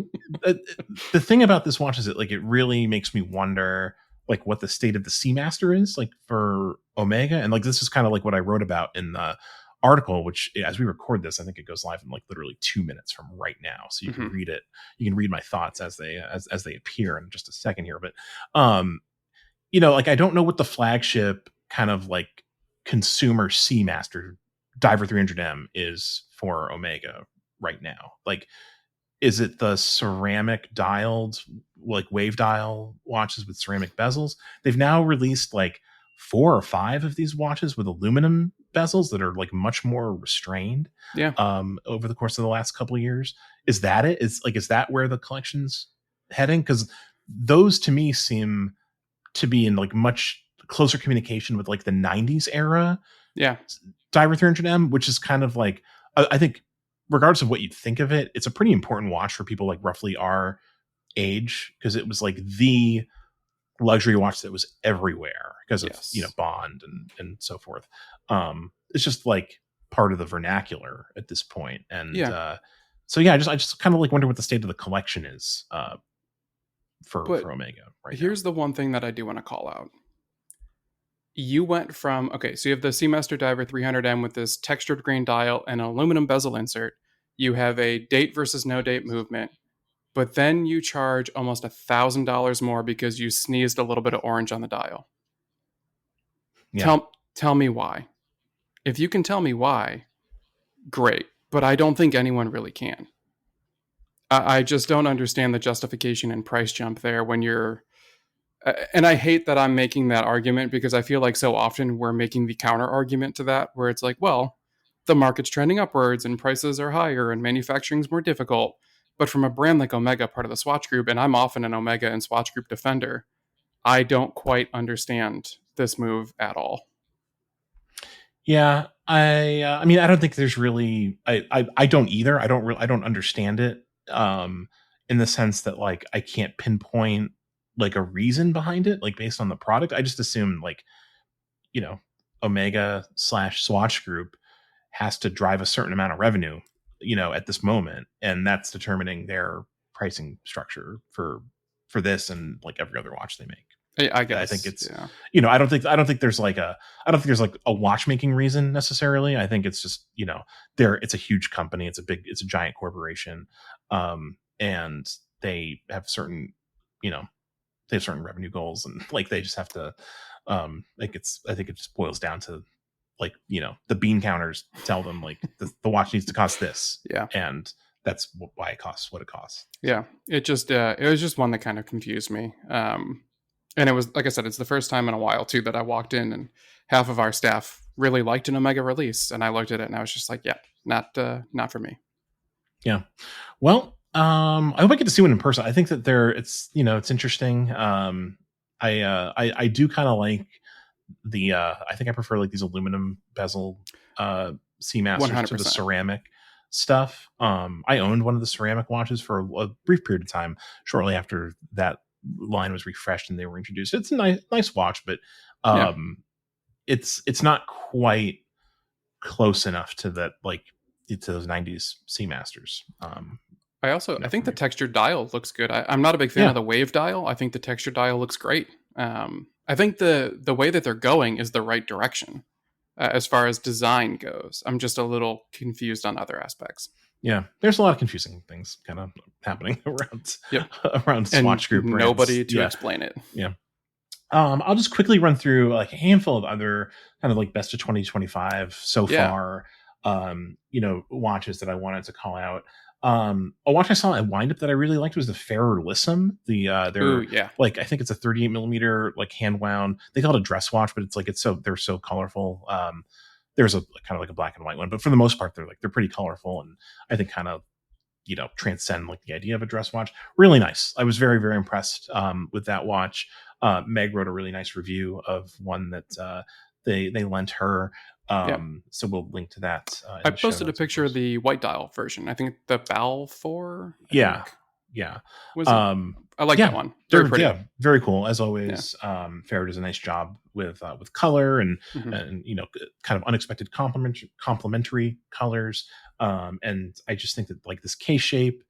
The thing about this watch is that like it really makes me wonder like what the state of the Seamaster is like for Omega, and like this is kind of like what I wrote about in the article, which as we record this, I think it goes live in like literally 2 minutes from right now, so you can read it. You can read my thoughts as they appear in just a second here. But like I don't know what the flagship kind of like consumer Seamaster Diver 300M is for Omega right now. Like, is it the ceramic dialed like wave dial watches with ceramic bezels? They've now released like 4 or 5 of these watches with aluminum bezels that are like much more restrained. Yeah. Over the course of the last couple of years. Is that it? Is that where the collection's heading? Because those to me seem to be in like much closer communication with like the 90s era. Yeah. Diver 300M, which is kind of like, I think regardless of what you'd think of it, it's a pretty important watch for people like roughly our age, because it was like the luxury watch that was everywhere because of Bond and so forth. It's just like part of the vernacular at this point. And I just kind of like wonder what the state of the collection is But for Omega right now. here's the one thing that I do want to call out. You went from, okay, so you have the Seamaster Diver 300M with this textured green dial and an aluminum bezel insert. You have a date versus no date movement, but then you charge almost $1,000 more because you sneezed a little bit of orange on the dial. Yeah. Tell me why. If you can tell me why, great. But I don't think anyone really can. I just don't understand the justification and price jump there when you're. And I hate that I'm making that argument because I feel like so often we're making the counter argument to that, where it's like, well, the market's trending upwards and prices are higher and manufacturing's more difficult. But from a brand like Omega, part of the Swatch Group, and I'm often an Omega and Swatch Group defender, I don't quite understand this move at all. Yeah, I mean, I don't think there's really, I don't either. I don't understand it, in the sense that like I can't pinpoint like a reason behind it, like based on the product. I just assume like, you know, Omega slash Swatch Group has to drive a certain amount of revenue, at this moment, and that's determining their pricing structure for this and like every other watch they make. I I guess, think it's, yeah. I don't think there's like a watchmaking reason necessarily. I think it's just, it's a huge company. It's a giant corporation. And they have certain, they have certain revenue goals, and like, they just have to, I think it just boils down to like, the bean counters tell them like the watch needs to cost this. Yeah. And that's why it costs what it costs. Yeah. It was just one that kind of confused me. And it was, like I said, it's the first time in a while too that I walked in and half of our staff really liked an Omega release, and I looked at it and I was just like, yeah, not for me. Yeah. Well, I hope I get to see one in person. I think that it's interesting. I do kind of like I think I prefer like these aluminum bezel Seamasters 100%. to the ceramic stuff. I owned one of the ceramic watches for a brief period of time shortly after that line was refreshed and they were introduced. It's a nice watch, but it's not quite close enough to that, like, to those 90s Seamasters. I think the textured dial looks good. I'm not a big fan of the wave dial. I think the textured dial looks great. I think the way that they're going is the right direction as far as design goes. I'm just a little confused on other aspects. Yeah, there's a lot of confusing things kind of happening around Swatch Group brands. Nobody to explain it. Yeah. I'll just quickly run through like a handful of other kind of like best of 2025 so far, watches that I wanted to call out. A watch I saw at Windup that I really liked was the Ferrarissime. Like, I think it's a 38 millimeter like hand wound. They call it a dress watch, but it's like they're so colorful. There's a kind of like a black and white one, but for the most part they're pretty colorful, and I think kind of transcend like the idea of a dress watch. Really nice. I was very, very impressed with that watch. Meg wrote a really nice review of one that they lent her. So we'll link to that. I posted a picture of the white dial version. I think the Balfour. Yeah. I like that one. Very pretty. Yeah, very cool as always. Ferrer does a nice job with color and kind of unexpected complementary colors. And I just think that like this K shape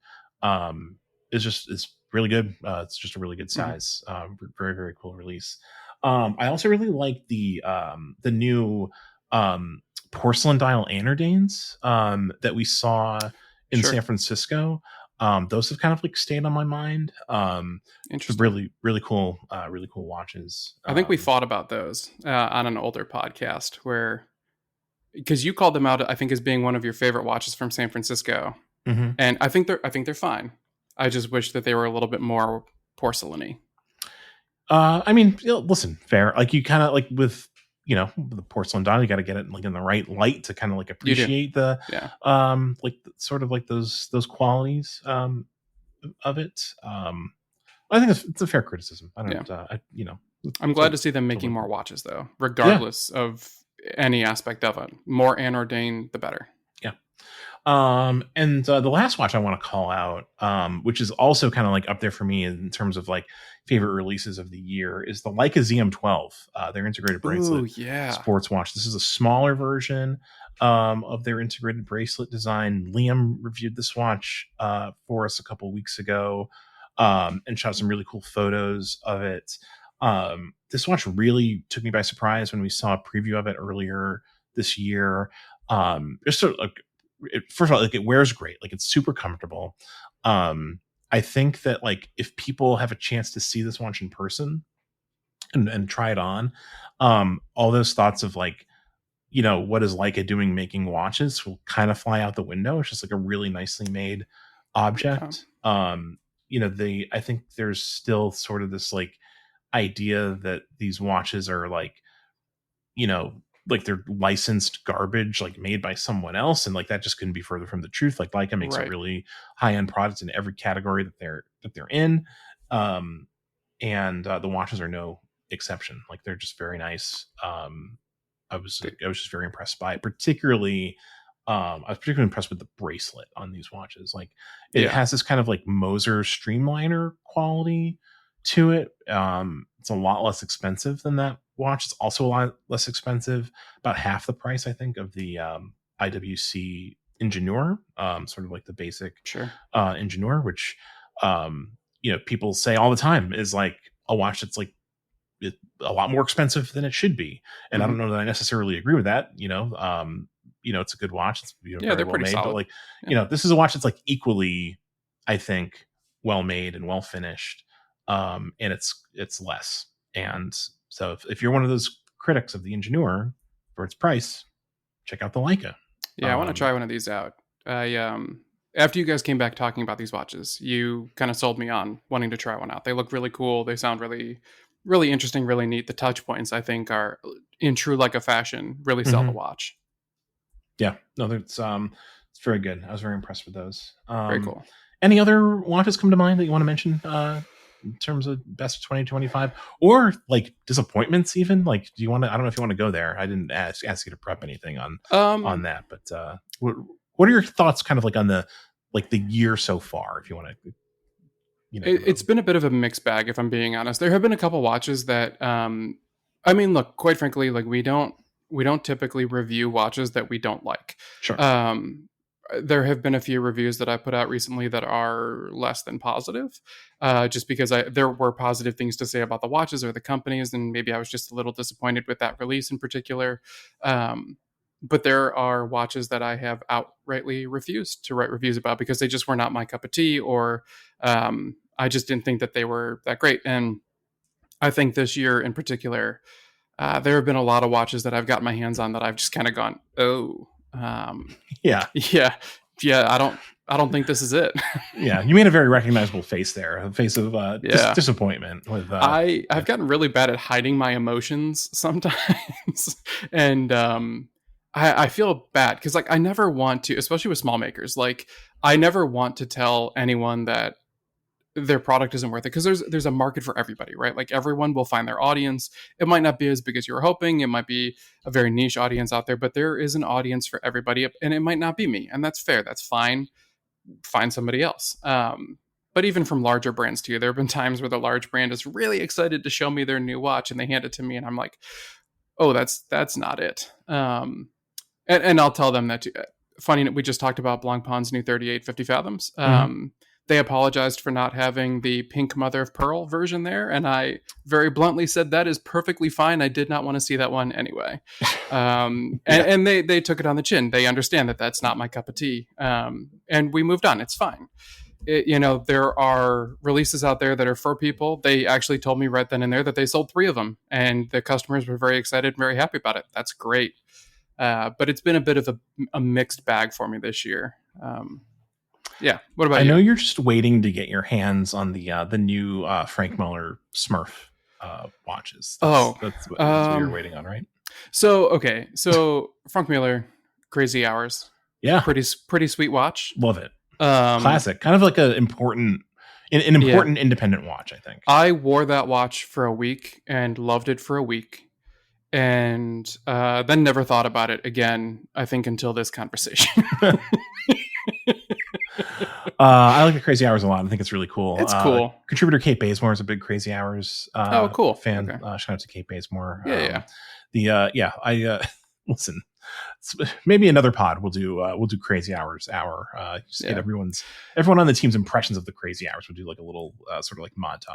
is really good. It's just a really good size. Very, very cool release. I also really like the new porcelain dial Anordains that we saw in San Francisco. Those have kind of like stayed on my mind. Interesting. Really, really cool watches. I think we fought about those on an older podcast because you called them out, I think, as being one of your favorite watches from San Francisco. Mm-hmm. And I think they're fine. I just wish that they were a little bit more porcelain-y. I mean, listen, fair. Like, you kind of like with the porcelain dial, you got to get it like in the right light to kind of like appreciate sort of like those qualities of it. I think it's a fair criticism. I don't. I'm glad to see them making more watches though, regardless of any aspect of it. More Anordain, the better. Yeah. And the last watch I want to call out, which is also kind of like up there for me in terms of like favorite releases of the year, is the Leica ZM12, their integrated bracelet sports watch. This is a smaller version of their integrated bracelet design. Liam reviewed this watch for us a couple weeks ago. and shot some really cool photos of it. This watch really took me by surprise when we saw a preview of it earlier this year. Just sort of like, first of all, like it wears great, like it's super comfortable. I think that like if people have a chance to see this watch in person and try it on, all those thoughts of like, what is Leica doing making watches will kind of fly out the window. It's just like a really nicely made object. I think there's still sort of this like idea that these watches are like, like they're licensed garbage, like made by someone else. And like, that just couldn't be further from the truth. Like Leica makes a Right. really high end product in every category that they're in. And the watches are no exception. Like they're just very nice. I was just very impressed by it. I was particularly impressed with the bracelet on these watches. Like it has this kind of like Moser streamliner quality to it. It's a lot less expensive than that watch. It's also a lot less expensive, about half the price, I think, of the IWC Ingenieur, sort of like the basic Ingenieur, which people say all the time is like a watch that's like a lot more expensive than it should be. And I don't know that I necessarily agree with that. It's a good watch. It's very they're well pretty made, solid. but like, this is a watch that's like equally, I think, well made and well finished. And it's less. And so if you're one of those critics of the Ingenieur for its price, check out the Leica. Yeah, I want to try one of these out. After you guys came back talking about these watches, you kind of sold me on wanting to try one out. They look really cool. They sound really, really interesting, really neat. The touch points, I think, are in true Leica fashion, really sell the watch. Yeah, no, it's very good. I was very impressed with those. Very cool. Any other watches come to mind that you want to mention in terms of best of 2025 or like disappointments even? Like, do you want to, I don't know if you want to go there. I didn't ask you to prep anything on that, but what are your thoughts kind of like on the year so far, if you want to, it's been a bit of a mixed bag, if I'm being honest. There have been a couple watches that, look, quite frankly, like we don't typically review watches that we don't like. Sure. There have been a few reviews that I put out recently that are less than positive, just because there were positive things to say about the watches or the companies, and maybe I was just a little disappointed with that release in particular. But there are watches that I have outrightly refused to write reviews about because they just were not my cup of tea, or I just didn't think that they were that great. And I think this year in particular, there have been a lot of watches that I've gotten my hands on that I've just kind of gone, oh, yeah. I don't think this is it. Yeah, you made a very recognizable face there, a face of disappointment. With I've gotten really bad at hiding my emotions sometimes, and I feel bad because like I never want to, especially with small makers, like I never want to tell anyone that their product isn't worth it, because there's a market for everybody, right? Like everyone will find their audience. It might not be as big as you were hoping. It might be a very niche audience out there, but there is an audience for everybody, and it might not be me, and that's fair. That's fine. Find somebody else. But even from larger brands too, there have been times where the large brand is really excited to show me their new watch, and they hand it to me, and I'm like, oh, that's not it. And I'll tell them that too. Funny, we just talked about Blancpain's new 3850 Fathoms. They apologized for not having the pink mother of pearl version there, and I very bluntly said that is perfectly fine. I did not want to see that one anyway. And they took it on the chin. They understand that that's not my cup of tea, and we moved on. It's fine. There are releases out there that are for people. They actually told me right then and there that they sold 3 of them, and the customers were very excited and very happy about it. That's great. But it's been a bit of a mixed bag for me this year. Yeah. What about you? I know you're just waiting to get your hands on the new Frank Miller Smurf watches. That's what you're waiting on, right? So Frank Miller, Crazy Hours. Yeah. Pretty sweet watch. Love it. Classic. Kind of like an important independent watch, I think. I wore that watch for a week and loved it for a week, and then never thought about it again, I think, until this conversation. I like the Crazy Hours a lot. I think it's really cool. It's cool. Contributor Kate Bazemore is a big Crazy Hours cool fan. Okay. Shout out to Kate Bazemore. Yeah. I listen. maybe another pod we'll do Crazy Hours hour. Just get everyone on the team's impressions of the Crazy Hours. We'll do like a little sort of like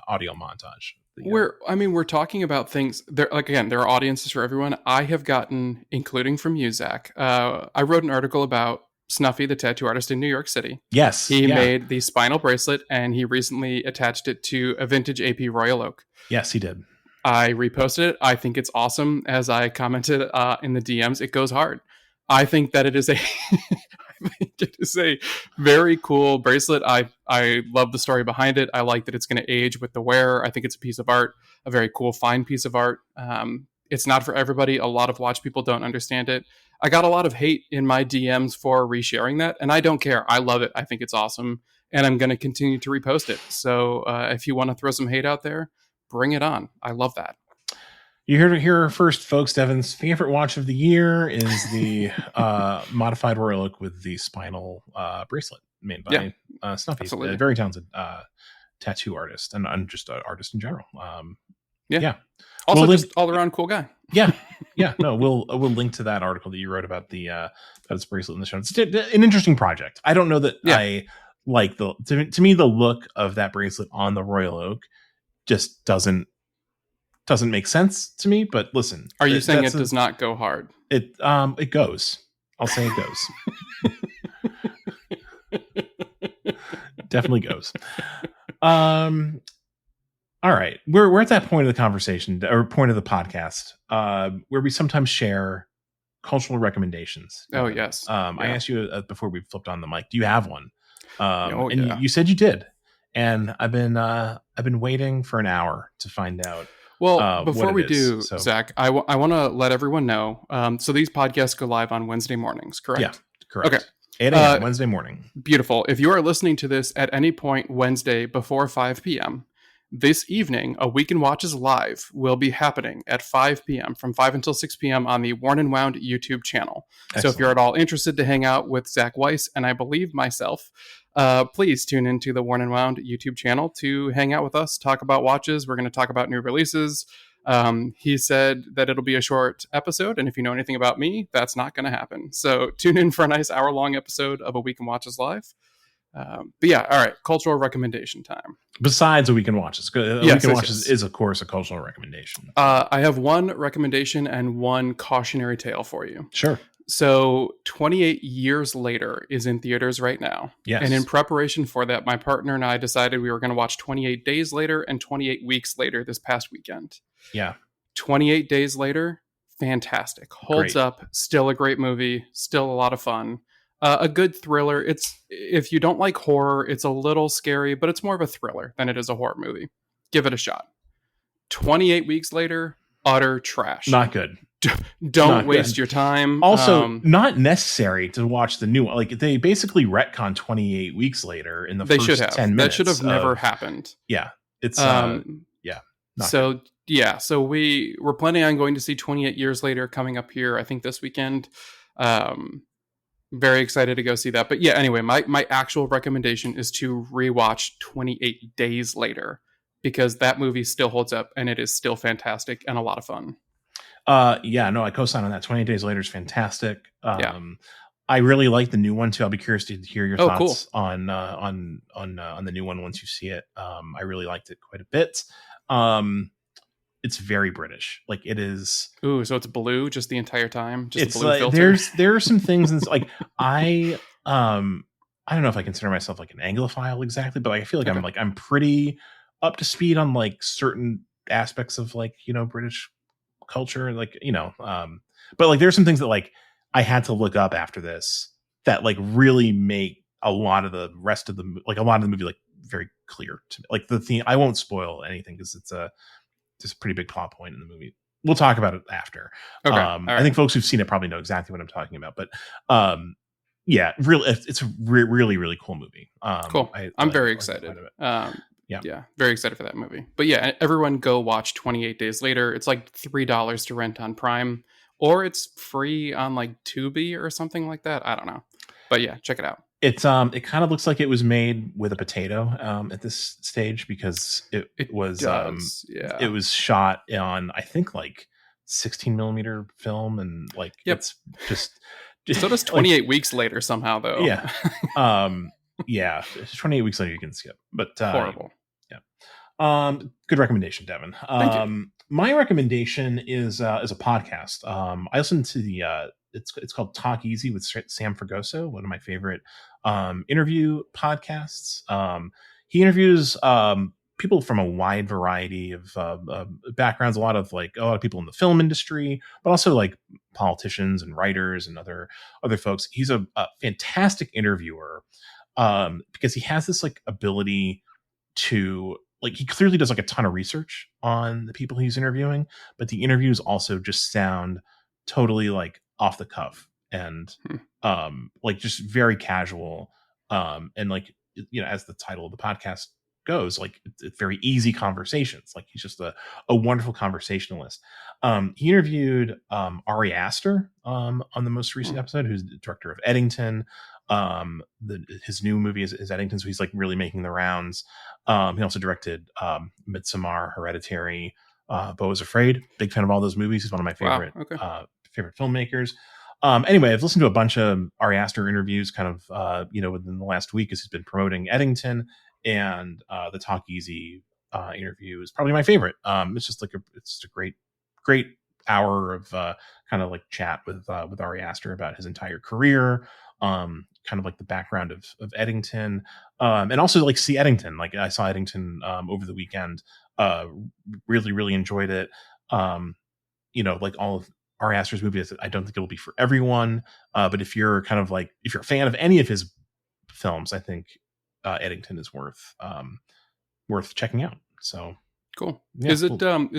audio montage. We're talking about things there. Like, again, there are audiences for everyone. I have gotten, including from you, Zach. I wrote an article about Snuffy, the tattoo artist in New York City. Yes, he made the spinal bracelet, and he recently attached it to a vintage AP Royal Oak. Yes, he did. I reposted it. I think it's awesome. As I commented in the DMs, it goes hard. I think that it is a very cool bracelet. I love the story behind it. I like that it's going to age with the wearer. I think it's a piece of art, a very cool, fine piece of art. It's not for everybody. A lot of watch people don't understand it. I got a lot of hate in my DMs for resharing that, and I don't care. I love it. I think it's awesome, and I'm going to continue to repost it. So if you want to throw some hate out there, bring it on. I love that. You heard it here first, folks. Devin's favorite watch of the year is the modified Royal Oak with the spinal bracelet made by Snuffy. A very talented tattoo artist and just an artist in general. Also, just all around cool guy. Yeah. No, we'll link to that article that you wrote about the about his bracelet in the show. It's an interesting project. I don't know that I like to me the look of that bracelet on the Royal Oak just doesn't make sense to me. But listen, are you saying it does not go hard? It goes. I'll say it goes. Definitely goes. All right, we're at that point of the conversation or point of the podcast where we sometimes share cultural recommendations. Oh yes. I asked you before we flipped on the mic. Do you have one? You said you did, and I've been waiting for an hour to find out. Well, before we do, Zach, I want to let everyone know. So these podcasts go live on Wednesday mornings, correct? Yeah, correct. Okay. 8 a.m. Wednesday morning. Beautiful. If you are listening to this at any point Wednesday before 5 p.m., this evening, A Week in Watches Live will be happening at 5 p.m. from 5 until 6 p.m. on the Worn and Wound YouTube channel. Excellent. So if you're at all interested to hang out with Zach Weiss and I believe myself, please tune into the Worn and Wound YouTube channel to hang out with us, talk about watches. We're going to talk about new releases. He said that it'll be a short episode, and if you know anything about me, that's not going to happen. So tune in for a nice hour-long episode of A Week in Watches Live. But yeah, all right, cultural recommendation time. Besides A Week in Watches, Week in Watches is, of course, a cultural recommendation. I have one recommendation and one cautionary tale for you. Sure. So 28 Years Later is in theaters right now. Yes. And in preparation for that, my partner and I decided we were going to watch 28 Days Later and 28 Weeks Later this past weekend. Yeah. 28 Days Later, fantastic. Holds up. Still a great movie. Still a lot of fun. A good thriller. If you don't like horror, it's a little scary, but it's more of a thriller than it is a horror movie. Give it a shot. 28 Weeks Later, utter trash. Not good. Don't waste your time. Also, not necessary to watch the new one. Like, they basically retcon 28 Weeks Later in the first 10 minutes. That should have never happened. Yeah. It's, So we're planning on going to see 28 Years Later coming up here, I think this weekend. Very excited to go see that. But yeah, anyway, my actual recommendation is to rewatch 28 Days Later, because that movie still holds up and it is still fantastic and a lot of fun. I co-sign on that. 28 Days Later is fantastic. I really like the new one too. I'll be curious to hear your thoughts on the new one once you see it. I really liked it quite a bit. It's very British. Like, it is. Ooh, so it's blue just the entire time. Just it's blue like filter. there are some things in, like, I don't know if I consider myself like an Anglophile exactly, but I feel like I'm pretty up to speed on like certain aspects of, like, British culture, like, but like there's some things that like I had to look up after this that like really make a lot of the rest of the movie like very clear to me. Like, the theme, I won't spoil anything because it's just a pretty big plot point in the movie. We'll talk about it after. Okay. I think folks who've seen it probably know exactly what I'm talking about, but really, it's a really, really cool movie. Cool. I'm very excited. Yeah, very excited for that movie. But yeah, everyone go watch 28 Days Later. It's like $3 to rent on Prime, or it's free on like Tubi or something like that. I don't know. But yeah, check it out. It's it kind of looks like it was made with a potato at this stage, because it was does, it was shot on, I think, like 16 millimeter film, and like it's just so does 28 weeks later somehow though. Yeah. Yeah, 28 weeks later you can skip, but horrible. Yeah. Good recommendation, Devin. Thank you. My recommendation is a podcast. I listened to the it's called Talk Easy with Sam Fragoso, one of my favorite interview podcasts. He interviews people from a wide variety of backgrounds, a lot of people in the film industry, but also like politicians and writers and other folks. He's a fantastic interviewer because he has this like ability to he clearly does like a ton of research on the people he's interviewing, but the interviews also just sound totally like off the cuff and like just very casual, and like, you know, as the title of the podcast goes, like it's very easy conversations. Like he's just a wonderful conversationalist. He interviewed Ari Aster on the most recent episode, who's the director of Eddington. His new movie is Eddington, so he's like really making the rounds. He also directed Midsommar, Hereditary, Beau is Afraid. Big fan of all those movies. He's one of my favorite favorite filmmakers. Anyway, I've listened to a bunch of Ari Aster interviews kind of within the last week as he's been promoting Eddington, and the Talk Easy interview is probably my favorite. It's just like it's a great hour of kind of like chat with Ari Aster about his entire career, kind of like the background of Eddington, and also like see Eddington. Like I saw Eddington over the weekend, really enjoyed it. Like all of Ari Aster's movies, I don't think it'll be for everyone, but if you're a fan of any of his films, I think Eddington is worth checking out. So cool. Yeah, is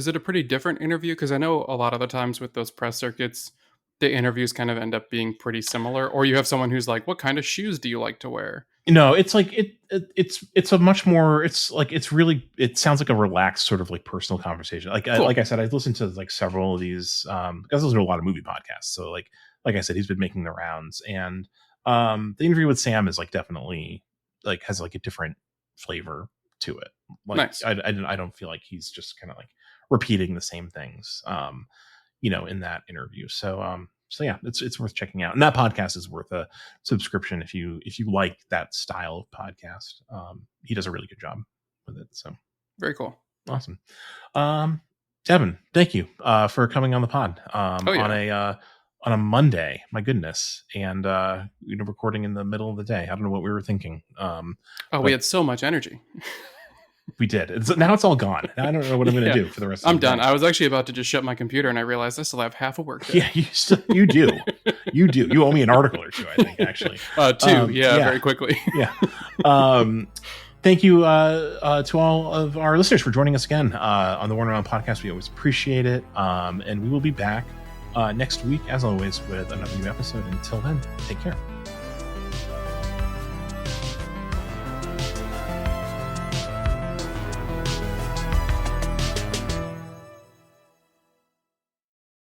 it a pretty different interview? Because I know a lot of the times with those press circuits, the interviews kind of end up being pretty similar, or you have someone who's like, what kind of shoes do you like to wear? No, it's like it's a much more, it sounds like a relaxed sort of like personal conversation. Like cool. Like I said, I've listened to like several of these because I listen to a lot of movie podcasts. So like I said, he's been making the rounds, and the interview with Sam is like definitely like has like a different flavor to it. Like nice. I don't feel like he's just kind of like repeating the same things in that interview. So yeah, it's worth checking out, and that podcast is worth a subscription if you like that style of podcast. He does a really good job with it. So very cool, awesome. Devin, thank you for coming on the pod on a Monday. My goodness, and recording in the middle of the day. I don't know what we were thinking. We had so much energy. We did. Now it's all gone. I don't know what I'm going to do for the rest of the day. I'm done. I was actually about to just shut my computer, and I realized I still have half a work day. Yeah, you do. You do. You owe me an article or two, I think, actually. Two. Very quickly. Yeah. Thank you to all of our listeners for joining us again on the Warner On Podcast. We always appreciate it. And we will be back next week, as always, with another new episode. Until then, take care.